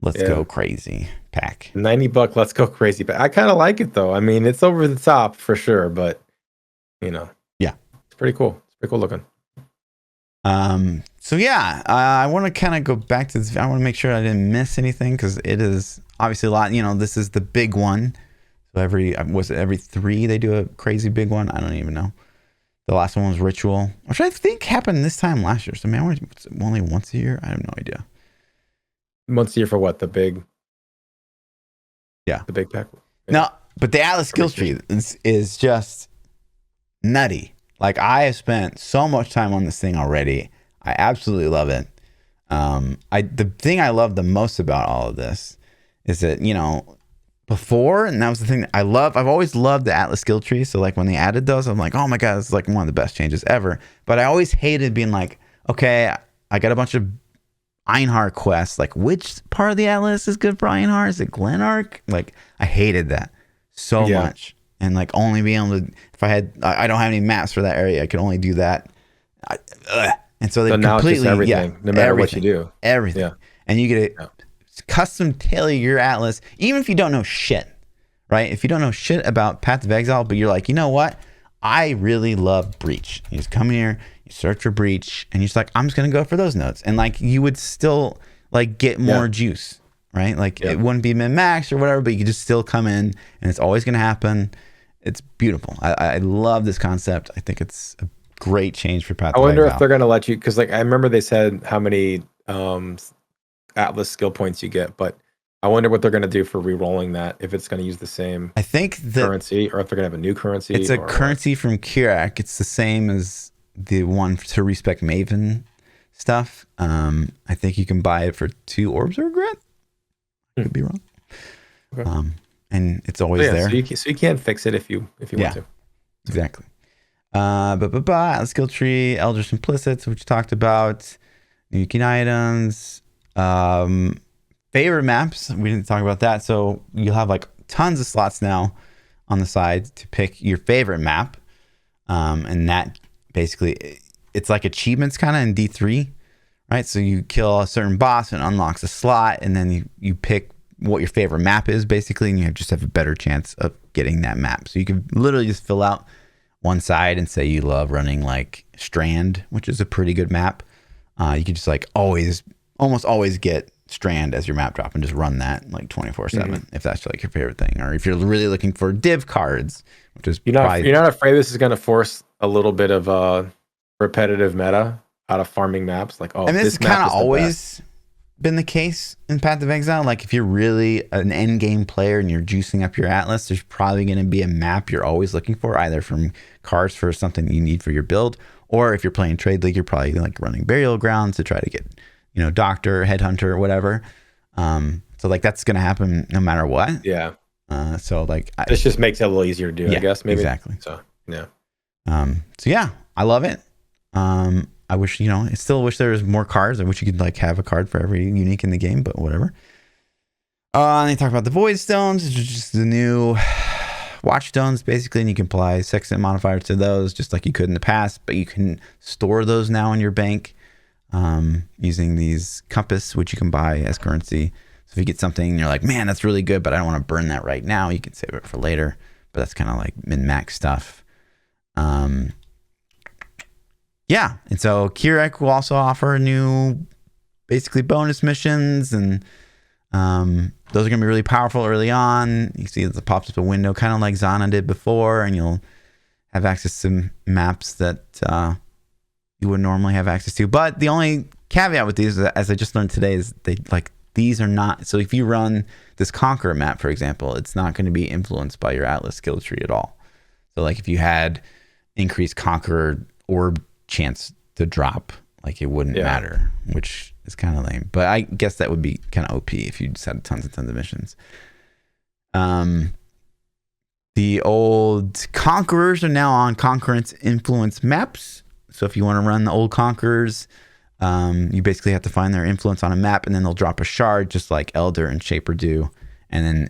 Let's Go Crazy pack. $90 Let's Go Crazy pack. I kind of like it though. I mean, it's over the top for sure, but it's pretty cool. It's pretty cool looking. So I want to kind of go back to this. I want to make sure I didn't miss anything because it is obviously a lot. This is the big one. So every 3 they do a crazy big one? I don't even know. The last one was Ritual, which I think happened this time last year. So only once a year. I have no idea. Once a year for what? The big pack? Yeah. No, but the Atlas skill tree is just nutty. Like I have spent so much time on this thing already. I absolutely love it. The thing I love the most about all of this is that, before, and that was the thing that I've always loved the Atlas skill tree. So like when they added those, I'm like, oh my God, this is like one of the best changes ever. But I always hated being like, okay, I got a bunch of Einhar quests. Like which part of the Atlas is good for Einhar? Is it Glenark? Like I hated that so much. And like only being able to, if I don't have any maps for that area, I could only do that. And so they completely, everything, no matter what you do. Everything. Yeah. And you get to custom tailor your Atlas, even if you don't know shit, right? If you don't know shit about Path of Exile, but you're like, you know what? I really love Breach. You just come here, you search for Breach, and you're just like, I'm just going to go for those notes. And like, you would still like get more juice, right? Like it wouldn't be min-max or whatever, but you could just still come in and it's always going to happen. It's beautiful. I love this concept. I think it's a great change for Path of Exile. I wonder if they're going to let you, because like I remember they said how many Atlas skill points you get, but I wonder what they're going to do for re-rolling that, if it's going to use the same currency or if they're going to have a new currency. It's a currency from Kirak. It's the same as the one to respect Maven stuff. I think you can buy it for 2 Orbs of Regret. I could be wrong. Okay. And it's always there. So you can fix it if you want to. Exactly. Skill tree, Eldritch Implicits, which we talked about. New key items. Favorite maps. We didn't talk about that. So you'll have like tons of slots now on the side to pick your favorite map. And that basically, it's like achievements kind of in D3, right? So you kill a certain boss and unlocks a slot, and then you pick what your favorite map is basically, and you just have a better chance of getting that map. So you can literally just fill out one side and say you love running like Strand, which is a pretty good map. You could just like almost always get Strand as your map drop and just run that like 24/7 if that's like your favorite thing. Or if you're really looking for div cards, which is you're not afraid this is going to force a little bit of a repetitive meta out of farming maps. Like, this is kind of always been the case in Path of Exile. Like if you're really an end game player and you're juicing up your Atlas, there's probably going to be a map you're always looking for, either from cards for something you need for your build, or if you're playing Trade League, you're probably like running Burial Grounds to try to get, Doctor, Headhunter, or whatever. So like that's going to happen no matter what. Yeah. So like this just makes it a little easier to do, I guess, maybe. Exactly. So yeah. So yeah, I love it. I wish, I still wish there was more cards. I wish you could like have a card for every unique in the game, but whatever. And they talk about the Void Stones, which is just the new Watch Stones, basically, and you can apply Sextant modifiers to those just like you could in the past, but you can store those now in your bank using these Compass, which you can buy as currency. So if you get something and you're like, man, that's really good, but I don't want to burn that right now, you can save it for later. But that's kind of like min-max stuff. Yeah, and so Kirak will also offer new, basically bonus missions, and those are going to be really powerful early on. You see it pops up a window, kind of like Zana did before, and you'll have access to maps that you would normally have access to. But the only caveat with these, as I just learned today, is these are not. So if you run this Conqueror map, for example, it's not going to be influenced by your Atlas skill tree at all. So like if you had increased Conqueror orb chance to drop, like it wouldn't matter, which is kind of lame. But I guess that would be kind of OP if you just had tons and tons of missions. The old Conquerors are now on Concurrence influence maps. So if you want to run the old Conquerors, you basically have to find their influence on a map, and then they'll drop a shard, just like Elder and Shaper do. And then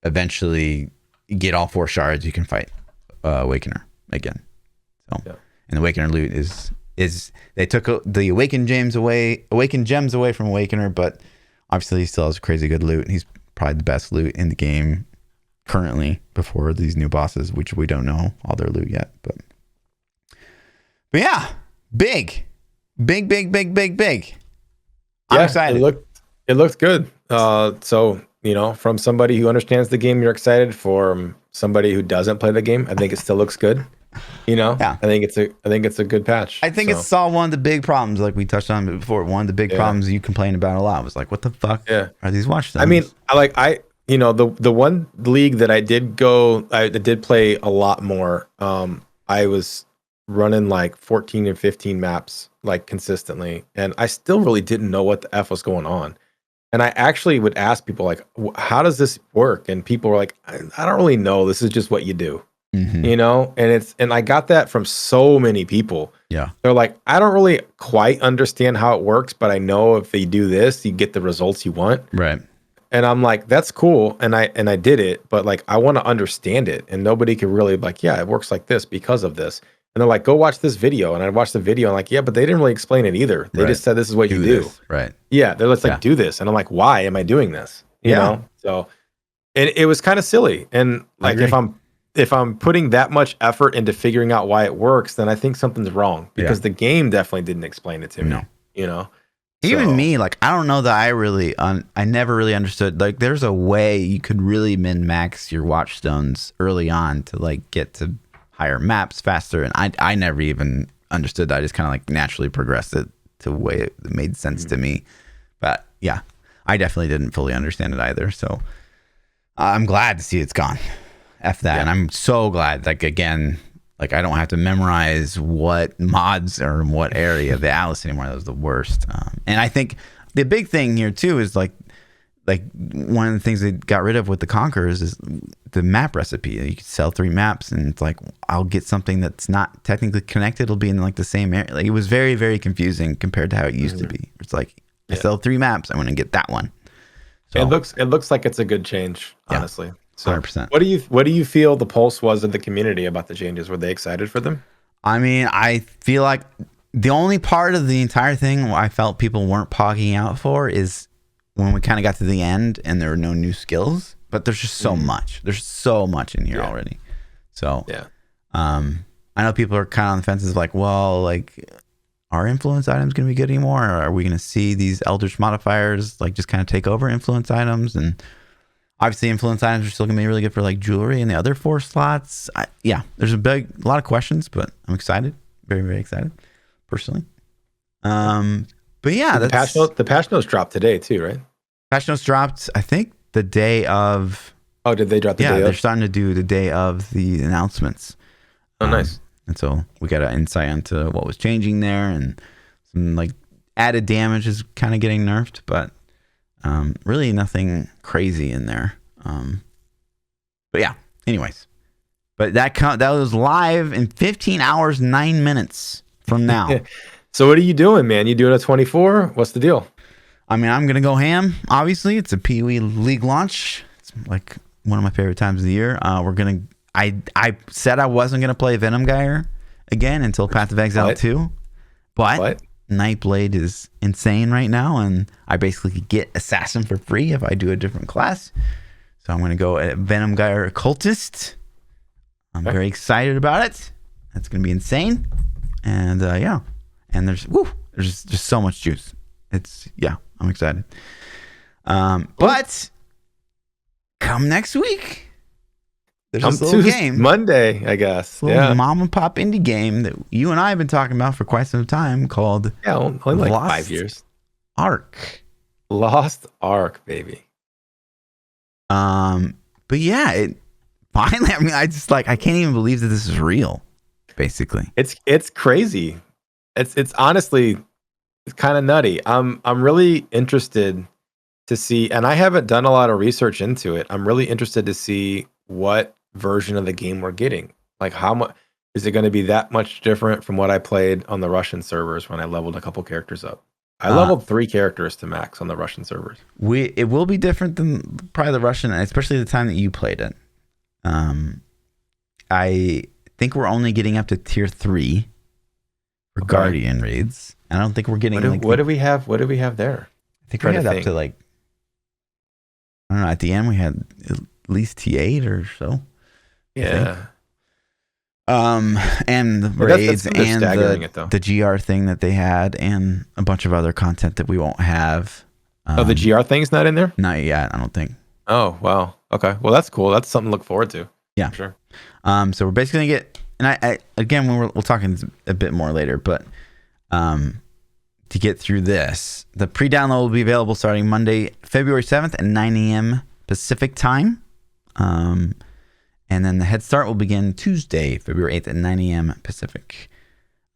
eventually you get all 4 shards, you can fight Awakener again. So, and the Awakener loot is they took the Awakened gems away from Awakener, but obviously he still has crazy good loot, and he's probably the best loot in the game currently before these new bosses, which we don't know all their loot yet. But yeah, big. I'm excited. It looked good. So, you know, from somebody who understands the game, you're excited. For somebody who doesn't play the game, I think it still looks good. You know, I think it's a good patch. I think it solved one of the big problems, like we touched on before. One of the big problems you complained about a lot was like, what the fuck are these watch zones? I mean, you know, the one league that I did play a lot more. I was running like 14 and 15 maps like consistently, and I still really didn't know what the F was going on. And I actually would ask people like, how does this work? And people were like, I don't really know. This is just what you do. Mm-hmm. You know, and I got that from so many people. Yeah. They're like, I don't really quite understand how it works, but I know if they do this, you get the results you want. Right. And I'm like, that's cool. And I did it, but like, I want to understand it. And nobody could really be like, yeah, it works like this because of this. And they're like, go watch this video. And I watched the video and like, yeah, but they didn't really explain it either. They just said, this is what you do. Right. Yeah. They're just like, do this. And I'm like, why am I doing this? You know? So, and it was kind of silly. And like, if I'm putting that much effort into figuring out why it works, then I think something's wrong, because the game definitely didn't explain it to me. You know, even me, like, I don't know that I never really understood. Like, there's a way you could really min max your watch stones early on to like get to higher maps faster, and I never even understood that. I just kind of like naturally progressed it to the way it made sense to me. But yeah, I definitely didn't fully understand it either. So I'm glad to see it's gone. F that. And I'm so glad, like, again, like, I don't have to memorize what mods are in what area of the Atlas anymore. That was the worst. And I think the big thing here too is like one of the things they got rid of with the Conquerors is the map recipe. You could sell 3 maps, and it's like, I'll get something that's not technically connected. It'll be in like the same area. Like, it was very, very confusing compared to how it used to be. It's like, I sell 3 maps, I want to get that one. So it looks like it's a good change, honestly. So 100%. What do you feel the pulse was of the community about the changes? Were they excited for them? I mean, I feel like the only part of the entire thing I felt people weren't pogging out for is when we kind of got to the end and there were no new skills. But there's just so much. There's so much in here already. So I know people are kind of on the fences, like, well, like, are influence items going to be good anymore? Or are we going to see these Eldritch modifiers like just kind of take over influence items? And obviously, influence items are still going to be really good for like jewelry and the other 4 slots. There's a lot of questions, but I'm excited. Very, very excited, personally. But yeah, the patch notes dropped today too, right? Patch notes dropped, I think, the day of. Oh, did they drop the day of? Yeah, they're starting to do the day of the announcements. Oh, nice. And so we got an insight into what was changing there, and some like added damage is kind of getting nerfed, but really nothing crazy in there. But yeah, anyways. But that was live in 15 hours, 9 minutes from now. So what are you doing, man? You doing a 24? What's the deal? I mean, I'm going to go ham. Obviously, it's a POE League launch. It's like one of my favorite times of the year. I said I wasn't going to play Venom Geyer again until Path of Exile 2. But Nightblade is insane right now, and I basically get Assassin for free if I do a different class. So I'm going to go at Venom Geyer Occultist. I'm very excited about it. That's going to be insane. And and there's just so much juice. I'm excited. But come next week, There's this little game. Monday, I guess. Little mom and pop indie game that you and I have been talking about for quite some time called only like 5 years. Ark. Lost Ark, baby. But yeah, it finally, I mean, I can't even believe that this is real, basically. It's crazy. It's honestly, it's kind of nutty. I'm really interested to see, and I haven't done a lot of research into it. I'm really interested to see what version of the game we're getting. Like, how much is it going to be that much different from what I played on the Russian servers when I leveled a couple characters up? I leveled 3 characters to max on the Russian servers. It will be different than probably the Russian, especially the time that you played it. I think we're only getting up to tier 3 for Guardian raids. I don't think we're getting what do we have? What do we have there? I think we had up to like, I don't know, at the end we had at least T8 or so. Yeah. And the raids and the GR thing that they had and a bunch of other content that we won't have. The GR thing's not in there? Not yet, I don't think. Oh, wow. Okay. Well, that's cool. That's something to look forward to. Yeah. For sure. So we're basically going to get, and I again, we'll talk a bit more later, but to get through this, the pre-download will be available starting Monday, February 7th at 9 a.m. Pacific time. And then the head start will begin Tuesday, February 8th at 9 a.m. Pacific.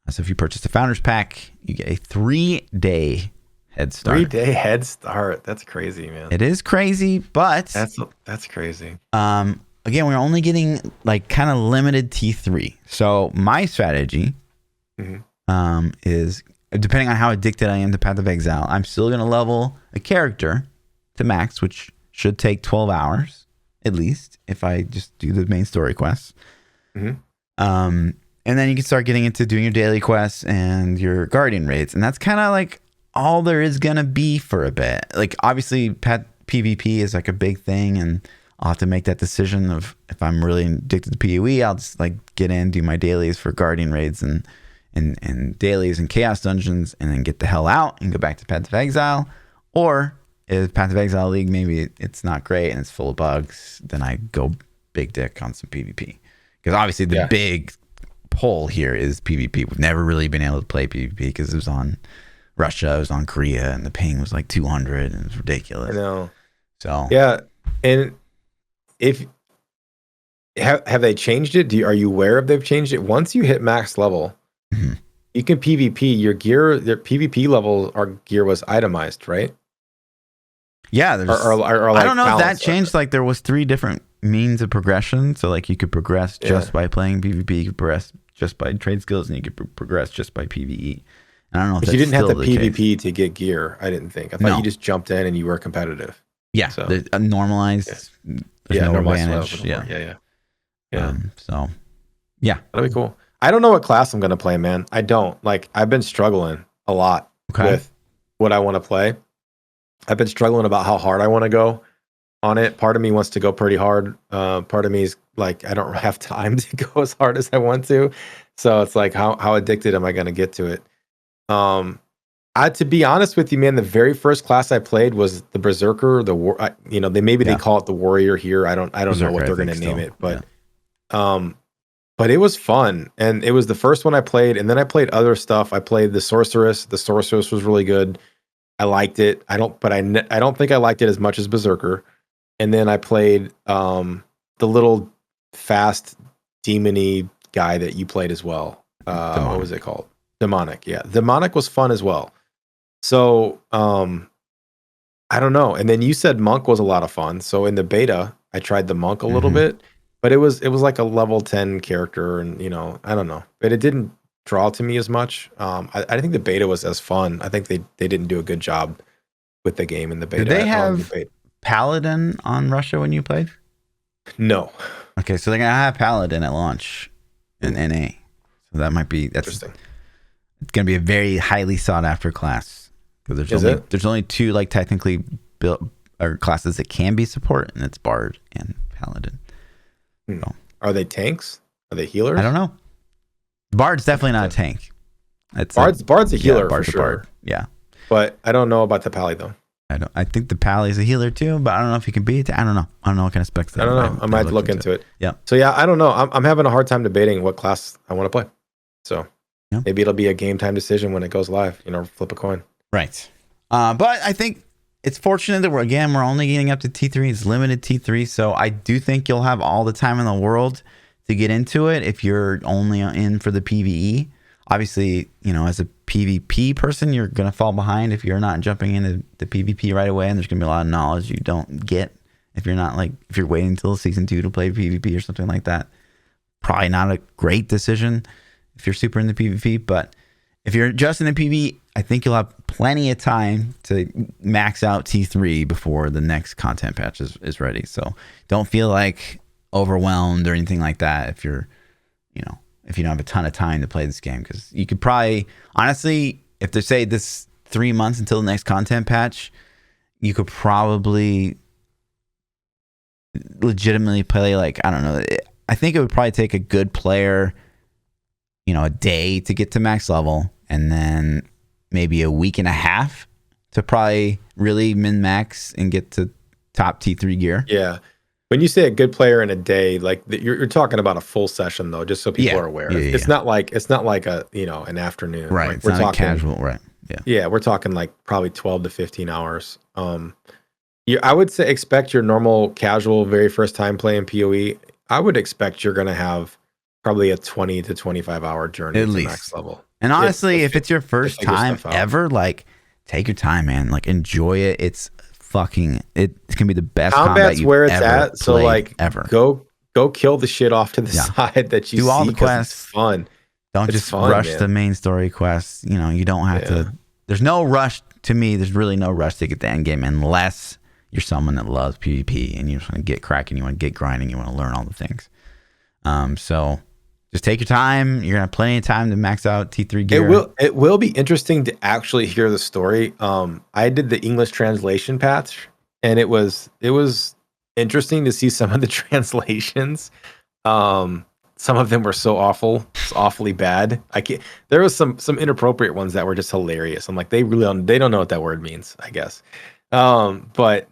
So if you purchase the Founders Pack, you get a 3-day head start. 3-day head start. That's crazy, man. It is crazy, but that's crazy. Again, we're only getting like kind of limited T3. So my strategy is, depending on how addicted I am to Path of Exile, I'm still going to level a character to max, which should take 12 hours at least if I just do the main story quests. And then you can start getting into doing your daily quests and your Guardian raids. And that's kind of like all there is going to be for a bit. Like, obviously, PvP is like a big thing, and I'll have to make that decision of if I'm really addicted to PoE, I'll just like get in, do my dailies for Guardian raids and dailies and Chaos dungeons, and then get the hell out and go back to Path of Exile. Or if Path of Exile League, maybe it's not great and it's full of bugs, then I go big dick on some PvP. Because obviously the big pull here is PvP. We've never really been able to play PvP because it was on Russia, it was on Korea, and the ping was like 200 and it was ridiculous. I know. So yeah, and if have they changed it? Are you aware if they've changed it? Once you hit max level, you can PvP. Your gear, their PvP level, our gear was itemized, right? Yeah, there's. Or like I don't know if that changed. Like there was 3 different means of progression. So like you could progress just by playing PvP, you could progress just by trade skills, and you could progress just by PvE. And I don't know if but that's you didn't have the PvP case to get gear. I didn't think. I thought you just jumped in and you were competitive. Yeah, so normalized. There's no advantage. Yeah. So yeah, that'd be cool. I don't know what class I'm gonna play, man. I don't. Like, I've been struggling a lot with what I want to play. I've been struggling about how hard I want to go on it. Part of me wants to go pretty hard. Part of me is like, I don't have time to go as hard as I want to. So it's like, how addicted am I going to get to it? To be honest with you, man, the very first class I played was the Berserker. They call it the Warrior here. I don't know what they're going to name it, but it was fun, and it was the first one I played. And then I played other stuff. I played the Sorceress. The Sorceress was really good. I liked it. I don't think I liked it as much as Berserker. And then I played the little fast demon-y guy that you played as well. What was it called? Demonic. Yeah, Demonic was fun as well. So I don't know. And then you said Monk was a lot of fun. So in the beta, I tried the Monk a little bit, but it was like a level 10 character, and I don't know, but it didn't draw to me as much. I think the beta was as fun. I think they didn't do a good job with the game in the beta. Did they have Paladin on Russia when you played? No. Okay, so they're gonna have Paladin at launch in NA. So that might be interesting. It's gonna be a very highly sought after class, because there's only 2 like technically built or classes that can be support, and it's Bard and Paladin. So, are they tanks? Are they healers? I don't know. Bard's definitely not a tank. Bard's a healer for sure. Bard. Yeah. But I don't know about the Pally though. I think the Pally is a healer too, but I don't know if he can beat it. I don't know what kind of specs that. I don't know. I might look into it. Yeah. So yeah, I don't know. I'm having a hard time debating what class I want to play. So maybe it'll be a game time decision when it goes live. Flip a coin. Right. But I think it's fortunate that we're only getting up to T3. It's limited T3, so I do think you'll have all the time in the world to get into it if you're only in for the PvE. Obviously, as a PvP person, you're going to fall behind if you're not jumping into the PvP right away, and there's going to be a lot of knowledge you don't get if you're waiting until season 2 to play PvP or something like that. Probably not a great decision if you're super into PvP, but if you're just in the PvE, I think you'll have plenty of time to max out T3 before the next content patch is ready. So don't feel like overwhelmed or anything like that if you're, if you don't have a ton of time to play this game, because you could probably, honestly, if they say this 3 months until the next content patch, you could probably legitimately play I don't know. I think it would probably take a good player, a day to get to max level, and then maybe a week and a half to probably really min max and get to top T3 gear. Yeah. When you say a good player in a day, you're talking about a full session though, just so people are aware. It's not like a an afternoon. Right. Like, we're talking casual. Right. Yeah. Yeah, we're talking probably 12 to 15 hours. I would say expect your normal casual very first time playing PoE. I would expect you're going to have probably a 20 to 25 hour journey at to least max level. And honestly, if it's your first time ever, take your time, man. Enjoy it. It's going to be the best combat you've where it's ever at. So ever. Go kill the shit off to the side that you do all the quests. It's fun. Don't just rush the main story quests. You don't have to. There's no rush to me. There's really no rush to get the end game unless you're someone that loves PvP and you just want to get cracking, you want to get grinding, you want to learn all the things. So just take your time. You're gonna have plenty of time to max out T3 gear. It will be interesting to actually hear the story. I did the English translation patch, and it was interesting to see some of the translations. Some of them were so awfully bad. There was some inappropriate ones that were just hilarious. I'm like, they don't know what that word means, I guess. But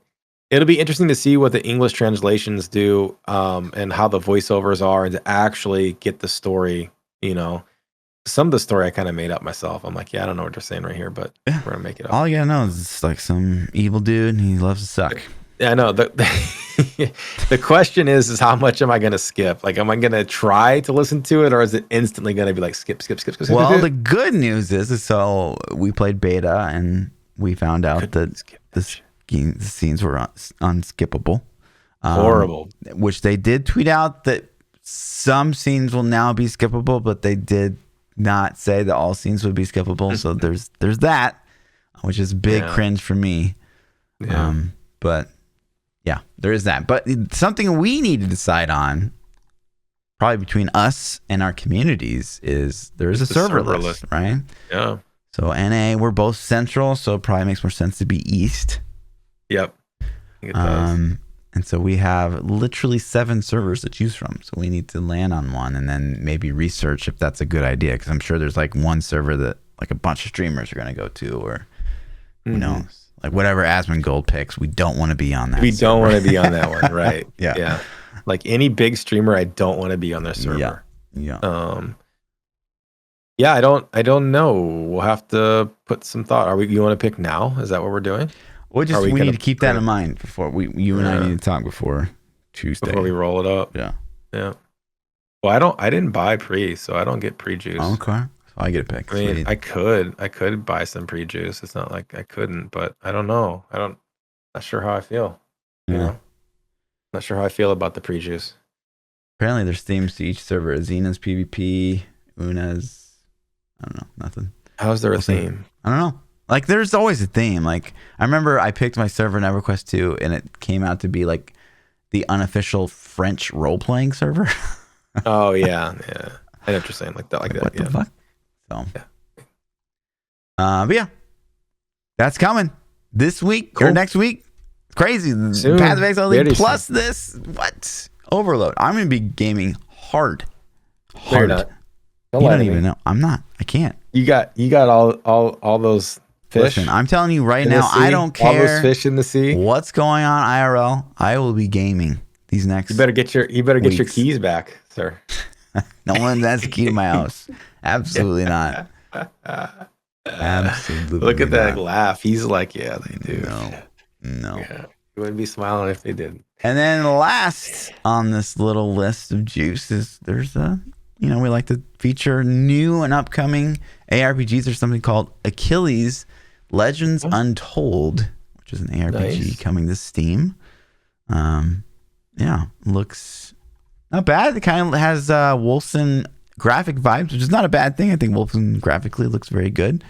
it'll be interesting to see what the English translations do, and how the voiceovers are, and to actually get the story. Some of the story I kind of made up myself. I'm like, I don't know what they're saying right here, but we're gonna make it up. All you gotta know is it's some evil dude and he loves to suck. Yeah, I know. The question is how much am I gonna skip? Am I gonna try to listen to it, or is it instantly gonna be skip? Well, the good news is so we played beta and we found out that the scenes were unskippable. Horrible. Which they did tweet out that some scenes will now be skippable, but they did not say that all scenes would be skippable. So there's that, which is big cringe for me. Yeah. But yeah, there is that. But something we need to decide on, probably between us and our communities, is there is a server list, right? Yeah. So NA, we're both central, so it probably makes more sense to be east. Yep. I think it does. And so we have literally 7 servers to choose from. So we need to land on one and then maybe research if that's a good idea. Because I'm sure there's one server that a bunch of streamers are going to go to, or who knows? Whatever Asmongold picks, we don't want to be on that. We don't want to be on that one, right? Yeah. Any big streamer, I don't want to be on their server. Yeah. Yeah, I don't know. We'll have to put some thought. You want to pick now? Is that what we're doing? We need to keep that in mind before you and I need to talk before Tuesday. Before we roll it up. Yeah. Yeah. Well, I didn't buy pre, so I don't get pre-juice. Okay. So I get a pick. I mean, I could buy some pre-juice. It's not like I couldn't, but I don't know. Not sure how I feel. Yeah. Not sure how I feel about the pre-juice. Apparently there's themes to each server. Xena's PvP, Una's, I don't know, nothing. How's there a theme? I don't know. There's always a theme. I remember I picked my server in EverQuest 2 and it came out to be the unofficial French role-playing server. Oh, yeah. Yeah. I know what you're saying. What the fuck? So, but yeah, that's coming this week or next week. It's crazy. Soon. Path of Exile League plus this. What? Overload. I'm going to be gaming hard. You're not. You don't even know. I'm not. I can't. You got all those fish. Listen, I'm telling you right in the now, I sea, don't all those care fish in the sea. what's going on IRL. I will be gaming these next. You better get your weeks. keys back, sir. No one has the key to my house. Absolutely not. Absolutely. Look at that not. laugh. He's like, yeah, they do. No. Yeah. You wouldn't be smiling if they did. And then last on this little list of juice is there's we like to feature new and upcoming ARPGs. There's something called Achilles Legends Untold, which is an ARPG coming to Steam. Looks not bad. It kind of has Wolfson graphic vibes, which is not a bad thing. I think Wolfson graphically looks very good.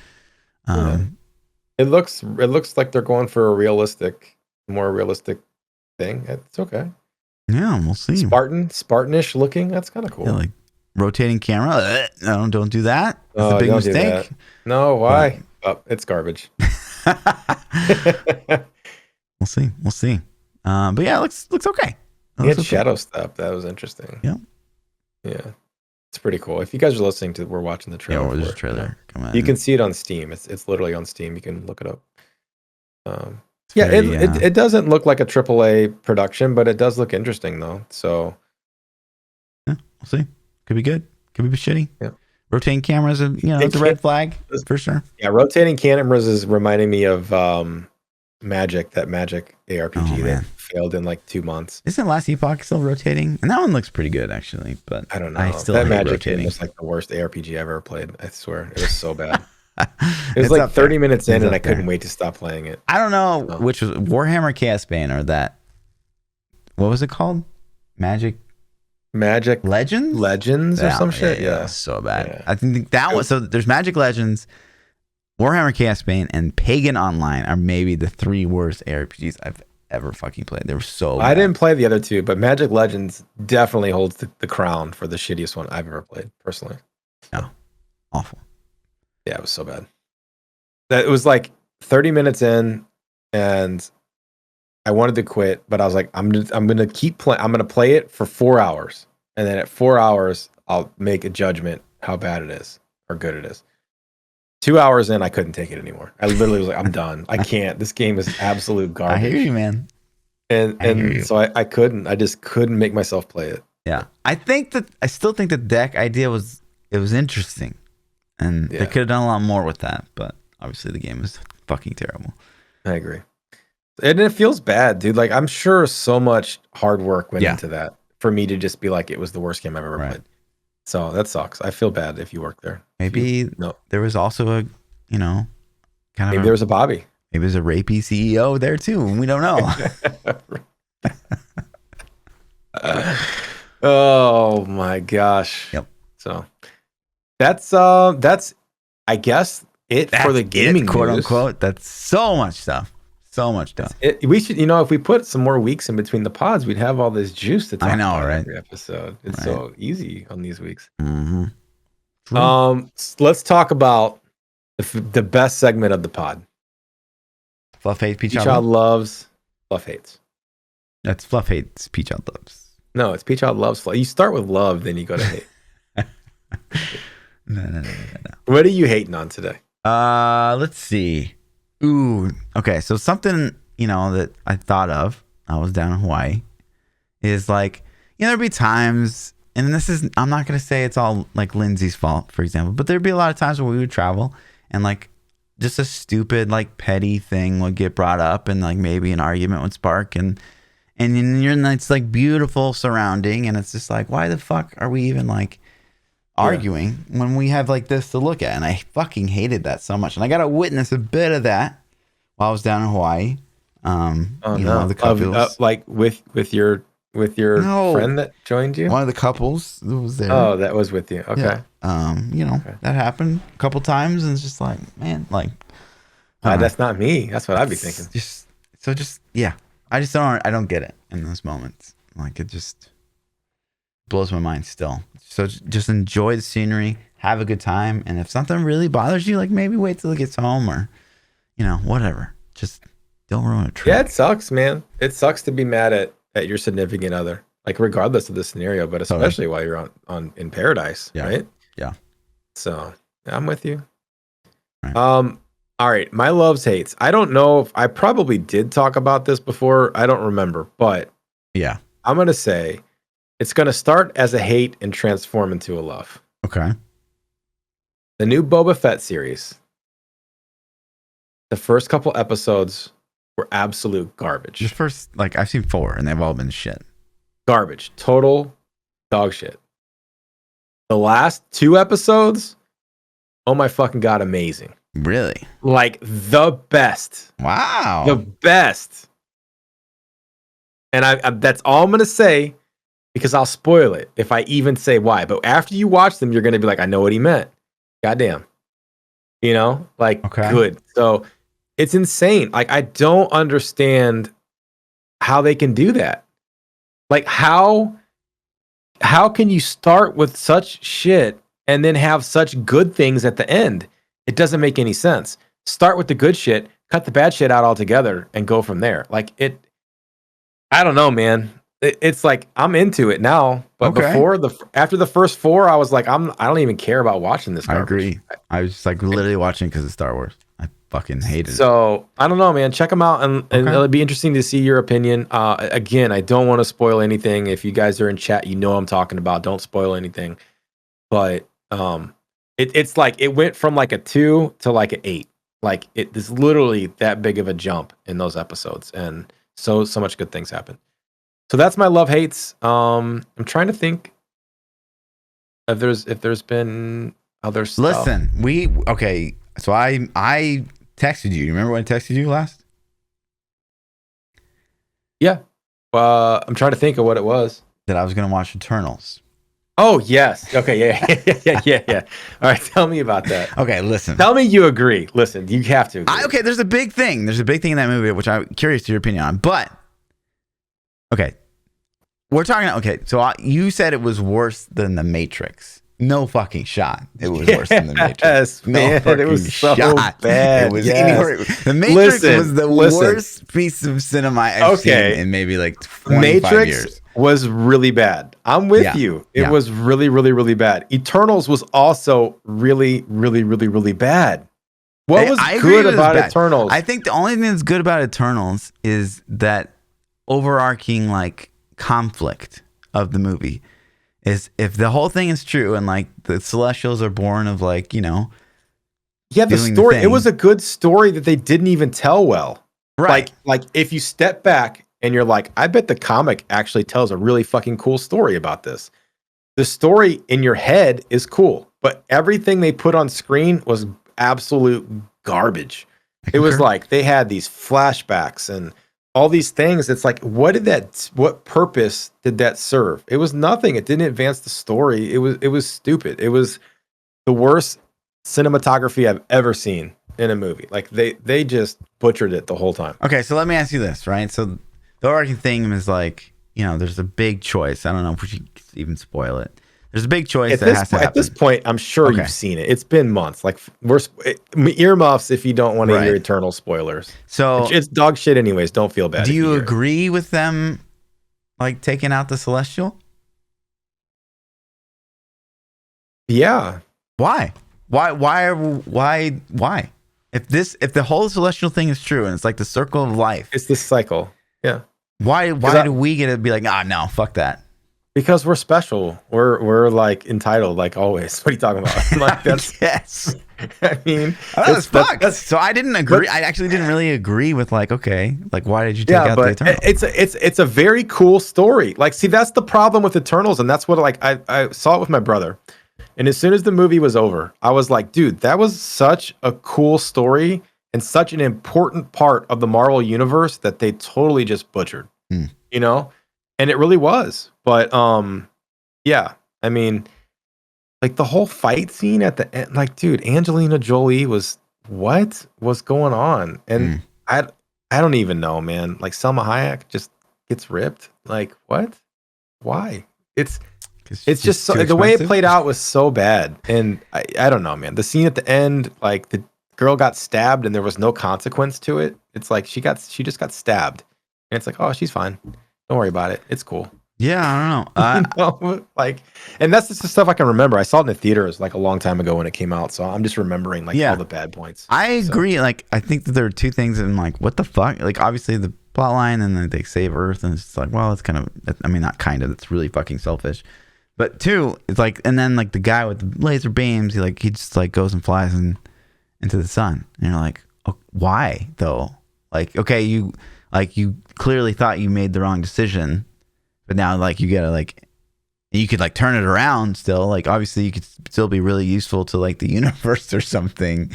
It looks like they're going for a more realistic thing. It's okay. Yeah, we'll see. Spartanish looking. That's kind of cool. Yeah, like rotating camera. No, don't do that. That's a big mistake. No, why? It's garbage. We'll see. But yeah, it looks okay. He had shadow stuff. That was interesting. Yeah. It's pretty cool. If you guys are listening to, we're watching the trailer. Yeah, there's a trailer. Come on. You can see it on Steam. It's literally on Steam. You can look it up. It doesn't look like a AAA production, but it does look interesting though. So yeah, we'll see. Could be good. Could be shitty. Yeah. Rotating cameras, it's a red flag for sure. Yeah, rotating cameras is reminding me of Magic ARPG that failed in like 2 months. Isn't Last Epoch still rotating? And that one looks pretty good actually, but I don't know. I still that hate Magic rotating. game was like the worst ARPG I've ever played. I swear, it was so bad. It was like 30 minutes in, and I couldn't wait to stop playing it. I don't know which was Warhammer Chaos Bane or that. What was it called? Magic Legends or some shit. Yeah, so bad. Yeah. I think that was so. There's Magic Legends, Warhammer Chaos Bane, and Pagan Online are maybe the 3 worst ARPGs I've ever fucking played. They were so bad. I didn't play the other 2, but Magic Legends definitely holds the crown for the shittiest one I've ever played personally. No, awful. Yeah, it was so bad. It was like 30 minutes in, and I wanted to quit, but I was like, I'm gonna keep playing. I'm gonna play it for 4 hours, and then at 4 hours, I'll make a judgment how bad it is or good it is. 2 hours in, I couldn't take it anymore. I literally was like, I'm done. I can't. This game is absolute garbage. I hear you, man. And so I couldn't. I just couldn't make myself play it. Yeah, I still think the deck idea was interesting, and they could have done a lot more with that, but obviously the game is fucking terrible. I agree. And it feels bad, dude. Like, I'm sure so much hard work went into that for me to just be like, it was the worst game I've ever played. So that sucks. I feel bad if you work there. Maybe there was also a, maybe there was a Bobby. Maybe there's a rapey CEO there too, and we don't know. Oh my gosh. Yep. So that's I guess for the gaming quote news. Unquote. That's so much stuff. We should, if we put some more weeks in between the pods, we'd have all this juice to talk about every episode. It's so easy on these weeks. Mm-hmm. Let's talk about the best segment of the pod. Fluff hates, PChild loves, Fluff hates. That's Fluff hates, PChild loves. No, it's PChild loves Fluff. You start with love, then you go to hate. No. What are you hating on today? Let's see. Ooh, okay. So something, that I thought of, I was down in Hawaii, is like, there'd be times, and I'm not going to say it's all like Lindsay's fault, for example, but there'd be a lot of times where we would travel and like just a stupid, like petty thing would get brought up and like maybe an argument would spark and you're in this like beautiful surrounding and it's just like, why the fuck are we even like arguing when we have like this to look at? And I fucking hated that so much. And I got to witness a bit of that while I was down in Hawaii. The couples, like with your friend that joined you. One of the couples was there. Oh, that was with you. Okay. Yeah. That happened a couple times, and it's just like, man, like that's not me. That's what I'd be thinking. I don't get it in those moments. Like it just blows my mind still. So just enjoy the scenery, have a good time, and if something really bothers you, like maybe wait till it gets home or whatever. Just don't ruin a trip. Yeah, it sucks, man. It sucks to be mad at your significant other, like regardless of the scenario, but especially while you're in paradise, right? Yeah. So I'm with you. Right. All right, my loves hates. I don't know if I probably did talk about this before. I don't remember, but Yeah. I'm gonna say it's gonna start as a hate and transform into a love. Okay. The new Boba Fett series. The first couple episodes were absolute garbage. The first, like, I've seen 4, and they've all been shit. Garbage. Total dog shit. The last 2 episodes, oh my fucking god, amazing. Really? Like the best. Wow. The best. And I that's all I'm gonna say because I'll spoil it if I even say why. But after you watch them, you're gonna be like, I know what he meant. Goddamn. You know, like good. So it's insane. Like I don't understand how they can do that. Like how can you start with such shit and then have such good things at the end? It doesn't make any sense. Start with the good shit, cut the bad shit out altogether, and go from there. Like it, I don't know, man. It's like I'm into it now, but after the first 4, I was like, I don't even care about watching this garbage. I agree. I was just like literally watching because of Star Wars. I fucking hated it. So I don't know, man. Check them out, and it'll be interesting to see your opinion. Again, I don't want to spoil anything. If you guys are in chat, you know what I'm talking about. Don't spoil anything. But it's like it went from like a 2 to like an 8. Like it's literally that big of a jump in those episodes, and so much good things happen. So that's my love hates. I'm trying to think if there's been other stuff. Listen, so I texted you. You remember when I texted you last? Yeah. I'm trying to think of what it was. That I was gonna watch Eternals. Oh yes. Okay. Yeah. All right. Tell me about that. Okay. Listen. Tell me you agree. Listen, you have to agree. Okay. There's a big thing. There's a big thing in that movie, which I'm curious to your opinion on. But okay, we're talking. Okay, so you said it was worse than The Matrix. No fucking shot. It was worse than The Matrix. Yes, man. It was so bad. It was The Matrix was the worst piece of cinema I've seen in maybe like 25 years. Was really bad. I'm with you. It was really, really, really bad. Eternals was also really, really, really, really bad. What was good about Eternals? I think the only thing that's good about Eternals is that overarching like conflict of the movie is if the whole thing is true and like the Celestials are born of like, you know, the story. It was a good story that they didn't even tell well. Right. Like if you step back and you're like, I bet the comic actually tells a really fucking cool story about this. The story in your head is cool, but everything they put on screen was absolute garbage. It was like they had these flashbacks and all these things. It's like, what purpose did that serve? It was nothing. It didn't advance the story. It was stupid. It was the worst cinematography I've ever seen in a movie. Like they just butchered it the whole time. Okay, so let me ask you this, right? So the overarching theme is like, you know, there's a big choice. I don't know if we should even spoil it. There's a big choice that has to happen. At this point, I'm sure you've seen it. It's been months. Like earmuffs if you don't want to hear Eternal spoilers. So it's dog shit anyways. Don't feel bad. Do you agree with them like taking out the Celestial? Yeah. Why? Why? If the whole Celestial thing is true and it's like the circle of life. It's the cycle. Yeah. Why do we get to be like, no, fuck that? Because we're special. We're like entitled, like always. What are you talking about? Like that's yes. I mean, that's fucked. So I didn't agree. I actually didn't really agree with like, okay, like why did you take out the Eternals? It's a very cool story. Like, see, that's the problem with Eternals, and that's what like I saw it with my brother. And as soon as the movie was over, I was like, dude, that was such a cool story and such an important part of the Marvel universe that they totally just butchered. You know? And it really was. But yeah, I mean, like the whole fight scene at the end, like, dude, Angelina Jolie was what was going on? And I don't even know, man. Like Selma Hayek just gets ripped. Like, what? Why? It's just so, the way it played out was so bad. And I don't know, man. The scene at the end, like the girl got stabbed and there was no consequence to it. It's like she just got stabbed. And it's like, oh, she's fine. Don't worry about it. It's cool. Yeah, I don't know. Like, and that's just the stuff I can remember. I saw it in the theaters like a long time ago when it came out, so I'm just remembering like all the bad points. I agree. Like, I think that there are two things, and like, what the fuck? Like, obviously the plot line, and then they save Earth, and it's just like, well, it's kind of. I mean, not kind of. It's really fucking selfish. But two, it's like, and then like the guy with the laser beams, he just like goes and flies into the sun, and you're like, oh, why though? Like, okay, you clearly thought you made the wrong decision, but now like you gotta like, you could like turn it around still. Like, obviously you could still be really useful to like the universe or something,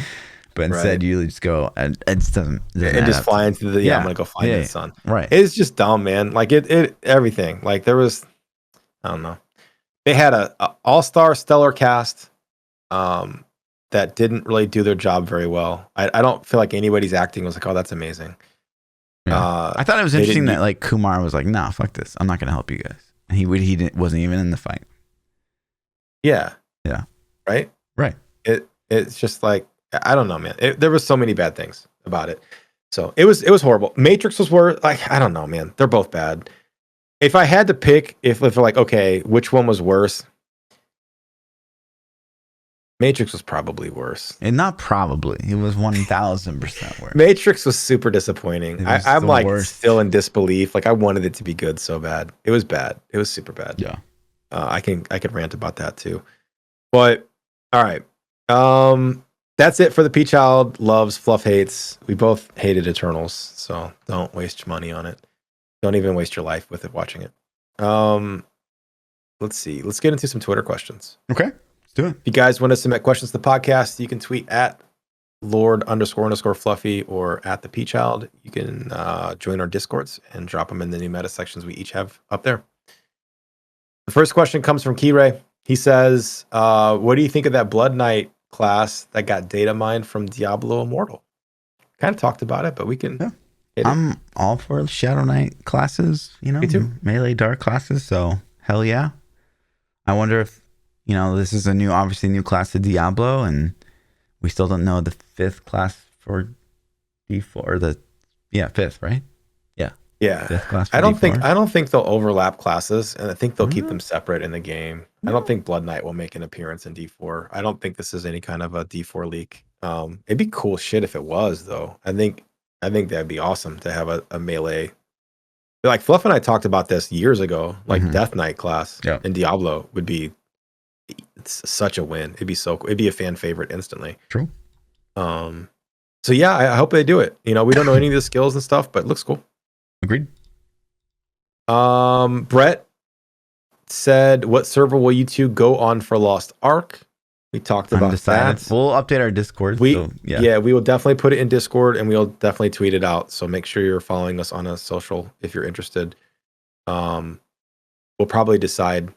but instead you just go and it just doesn't and just fly into the I'm gonna go find the sun. Right. It's just dumb, man. Like it everything. Like there was, I don't know. They had a all-star stellar cast that didn't really do their job very well. I don't feel like anybody's acting was like, oh, that's amazing. Yeah. I thought it was interesting that like Kumar was like, nah, fuck this. I'm not gonna help you guys. And he wasn't even in the fight. Yeah. Yeah. Right. It's just like, I don't know, man. There was so many bad things about it. So it was horrible. Matrix was worse. Like, I don't know, man. They're both bad. If I had to pick, if like, okay, which one was worse? Matrix was probably worse. And not probably. It was 1000% worse. Matrix was super disappointing. I'm like still in disbelief. Like I wanted it to be good so bad. It was bad. It was super bad. Yeah. I could rant about that too. But all right. That's it for the PChild loves, Fluff hates. We both hated Eternals, so don't waste your money on it. Don't even waste your life with it watching it. Let's see. Let's get into some Twitter questions. Okay, let's do it. If you guys want to submit questions to the podcast, you can tweet at Lord__Fluffy or at ThaPChild. You can join our Discords and drop them in the new meta sections we each have up there. The first question comes from Keyray. He says, what do you think of that Blood Knight class that got data mined from Diablo Immortal? Kind of talked about it, but we can... Yeah. I'm all for Shadow Knight classes, you know, me too. melee dark classes, so hell yeah. I wonder if, you know, this is obviously new class to Diablo, and we still don't know the fifth class for D4, or fifth, right? Yeah. Fifth class for I don't D4. think they'll overlap classes, and I think they'll keep them separate in the game. I don't think Blood Knight will make an appearance in D4. I don't think this is any kind of a D4 leak. It'd be cool shit if it was, though. I think that'd be awesome to have a melee. Like Fluff and I talked about this years ago. Like Death Knight class in Diablo would be such a win. It'd be so cool. It'd be a fan favorite instantly. True. So yeah, I hope they do it. You know, we don't know any of the skills and stuff, but it looks cool. Agreed. Brett said, "What server will you two go on for Lost Ark?" We talked about that. We'll update our Discord. We will definitely put it in Discord, and we'll definitely tweet it out. So make sure you're following us on a social if you're interested. We'll probably decide,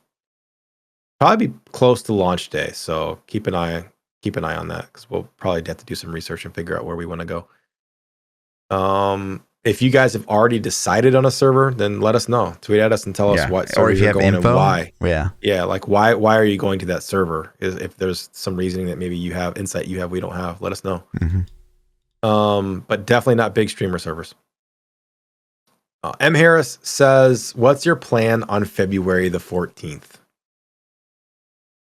probably be close to launch day. So keep an eye on that, because we'll probably have to do some research and figure out where we want to go. If you guys have already decided on a server, then let us know. Tweet at us and tell us what server you're going and why. Yeah, like why are you going to that server? If there's some reasoning that maybe you have insight we don't have, let us know. But definitely not big streamer servers. M. Harris says, "What's your plan on February the 14th?"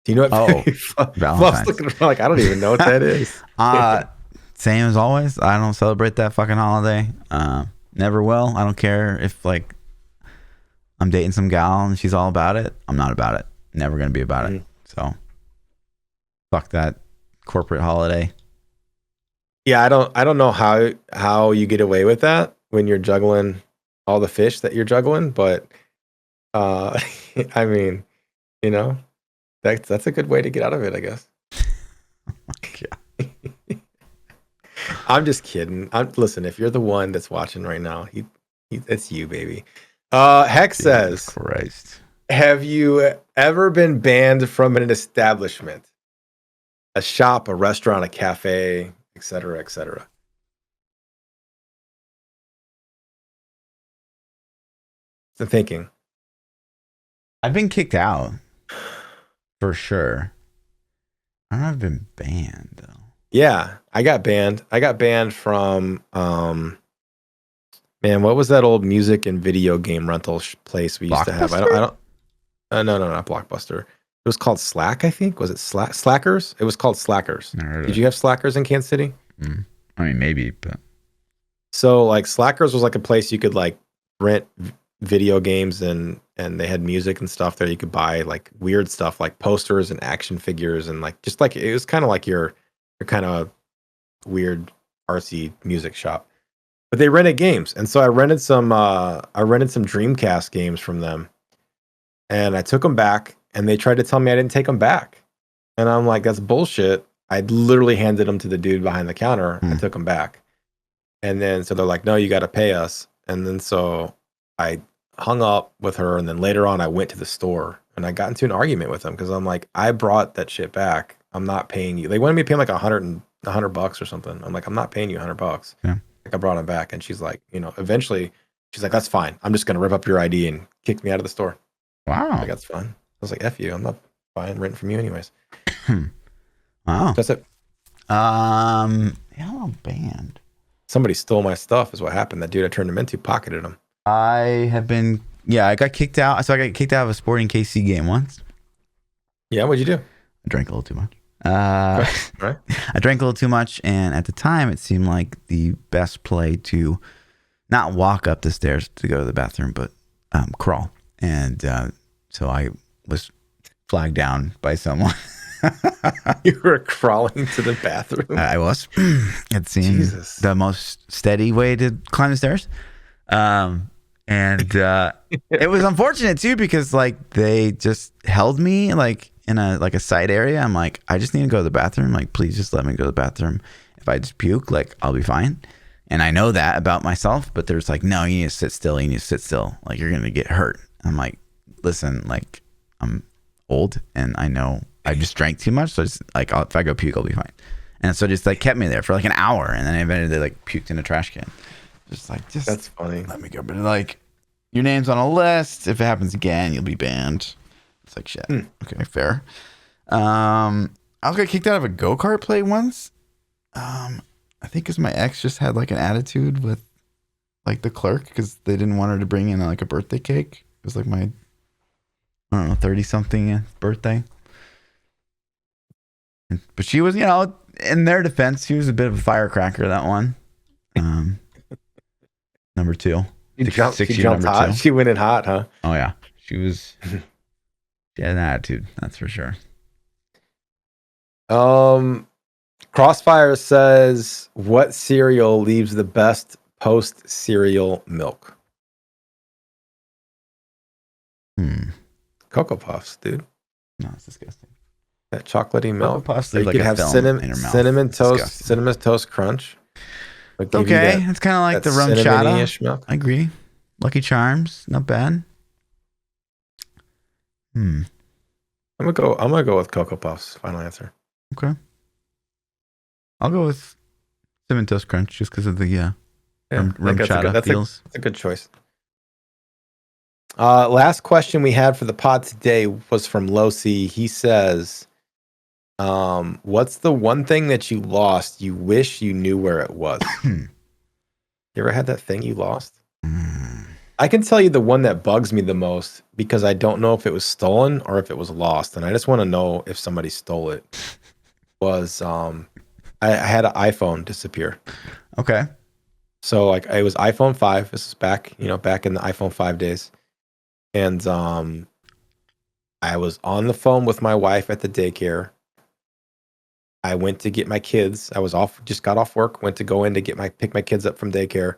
Do you know what? Fluff's looking around like, I don't even know what that is. Same as always. I don't celebrate that fucking holiday. Never will. I don't care if like I'm dating some gal and she's all about it. I'm not about it. Never gonna be about it. So fuck that corporate holiday. Yeah, I don't know how you get away with that when you're juggling all the fish that you're juggling, but I mean, you know, that's a good way to get out of it, I guess. Oh my God. I'm just kidding. Listen, if you're the one that's watching right now, it's you, baby. Hex says, Christ. Have you ever been banned from an establishment? A shop, a restaurant, a cafe, etc., etc. So thinking. I've been kicked out. For sure. I don't know if I've been banned though. Yeah, I got banned. I got banned from Man, what was that old music and video game rental place we used to have? I don't. No, not Blockbuster. It was called Slack, I think. Was it Slackers? It was called Slackers. Did you have Slackers in Kansas City? I mean, maybe, but so like Slackers was like a place you could like rent video games and they had music and stuff there. You could buy like weird stuff like posters and action figures and like just like it was kind of like your kind of weird artsy music shop. But they rented games, and so I rented some Dreamcast games from them, and I took them back, and they tried to tell me I didn't take them back, and I'm like, that's bullshit. I literally handed them to the dude behind the counter. I took them back, and then so they're like, no, you got to pay us, and then so I hung up with her, and then later on I went to the store, and I got into an argument with them because I'm like, I brought that shit back. I'm not paying you. They wanted me to pay like $100 or something. I'm like, I'm not paying you $100. Yeah. Like I brought him back, and she's like, eventually she's like, that's fine. I'm just gonna rip up your ID and kick me out of the store. Wow. Like, that's fine. I was like, F you. I'm not buying renting from you anyways. Wow. That's it. Yellow band. Somebody stole my stuff is what happened. That dude I turned him into pocketed him. I got kicked out. So I got kicked out of a Sporting KC game once. Yeah, what'd you do? I drank a little too much. Right. I drank a little too much, and at the time it seemed like the best play to not walk up the stairs to go to the bathroom, but crawl. And so I was flagged down by someone. You were crawling to the bathroom? I was. It seemed the most steady way to climb the stairs. And it was unfortunate too, because like they just held me like in a side area. I'm like, I just need to go to the bathroom. Like, please just let me go to the bathroom. If I just puke, like I'll be fine. And I know that about myself, but there's like, no, you need to sit still. You need to sit still. Like you're going to get hurt. I'm like, listen, like I'm old and I know I just drank too much. So it's like, if I go puke, I'll be fine. And so just like kept me there for like an hour. And then eventually they like puked in a trash can. Just that's funny. Let me go. But like, your name's on a list. If it happens again, you'll be banned. It's like shit. Okay, fair. I also got kicked out of a go-kart play once. I think because my ex just had like an attitude with like the clerk because they didn't want her to bring in like a birthday cake. It was like my, I don't know, 30-something birthday. But she was, in their defense, she was a bit of a firecracker, that one. Number 2. She jumped hot. 2. She went in hot, huh? Oh yeah, she had an attitude, that's for sure. Crossfire says, what cereal leaves the best post cereal milk? Cocoa Puffs, dude. No, it's disgusting. That chocolatey milk. Cocoa Puffs you like could a have film in your mouth. cinnamon toast, Disgusting. cinnamon toast crunch. Okay, it's kind of like the rum chata. Milk. I agree. Lucky Charms, not bad. I'm gonna go with Cocoa Puffs. Final answer. Okay. I'll go with Cinnamon Toast Crunch just because of the rum chata feels. That's a good choice. Last question we had for the pod today was from Losi. He says, what's the one thing that you lost you wish you knew where it was? You ever had that thing you lost? I can tell you the one that bugs me the most because I don't know if it was stolen or if it was lost, and I just want to know if somebody stole it. Was I had an iPhone disappear. Okay. So like it was iPhone 5. This is back in the iPhone 5 days. And I was on the phone with my wife at the daycare. I went to get my kids. I was just got off work, went to go in to pick my kids up from daycare.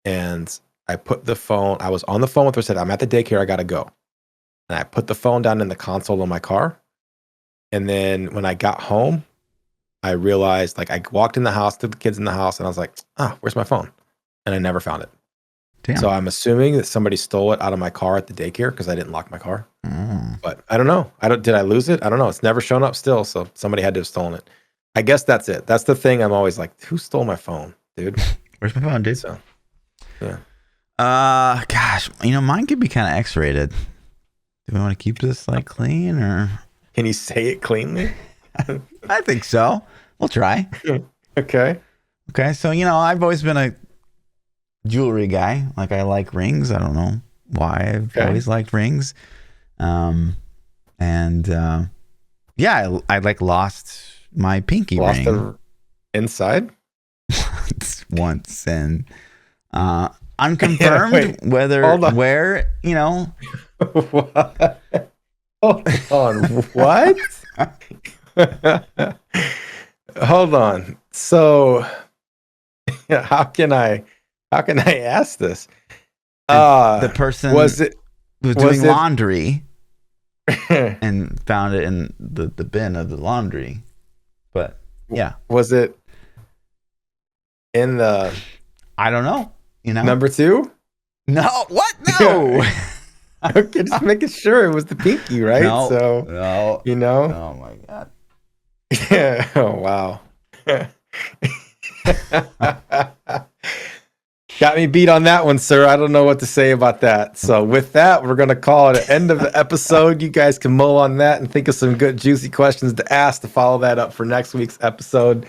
And I put the phone, I was on the phone with her, said, I'm at the daycare, I gotta go. And I put the phone down in the console of my car. And then when I got home, I realized, like, I walked in the house, took the kids in the house, and I was like, where's my phone? And I never found it. Damn. So I'm assuming that somebody stole it out of my car at the daycare because I didn't lock my car. But I don't know. Did I lose it? I don't know. It's never shown up still. So somebody had to have stolen it. I guess that's it. That's the thing. I'm always like, who stole my phone, dude? Where's my phone, dude? So, yeah. Gosh, mine could be kind of X-rated. Do we want to keep this like clean or? Can you say it cleanly? I think so. We'll try. Okay. So, I've always been jewelry guy. Like I like rings. I don't know why. I've always liked rings. Yeah, I like lost my pinky Lost ring inside once, and unconfirmed where, you know. What? Hold on. What? Hold on. So how can I ask this? The person was doing laundry and found it in the bin of the laundry. But yeah. Was it in the I don't know. You know? number 2? No. What? No. Okay, just making sure it was the pinky, right? No. You know? Oh my god. Yeah. Oh wow. Got me beat on that one, sir. I don't know what to say about that. So with that, we're going to call it an end of the episode. You guys can mull on that and think of some good juicy questions to ask to follow that up for next week's episode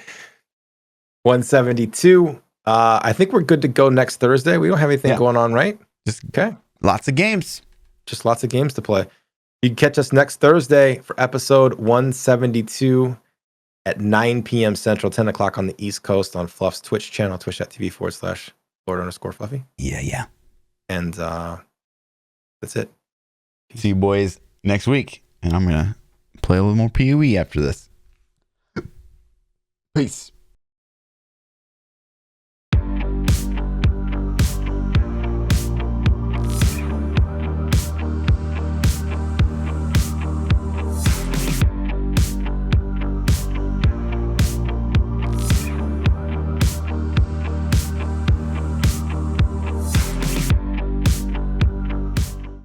172. I think we're good to go next Thursday. We don't have anything going on, right? Just okay. Lots of games. Just lots of games to play. You can catch us next Thursday for episode 172 at 9 p.m. Central, 10 o'clock on the East Coast on Fluff's Twitch channel, twitch.tv/Lord_Fluffy. Yeah. And that's it. See you boys next week. And I'm going to play a little more POE after this. Peace.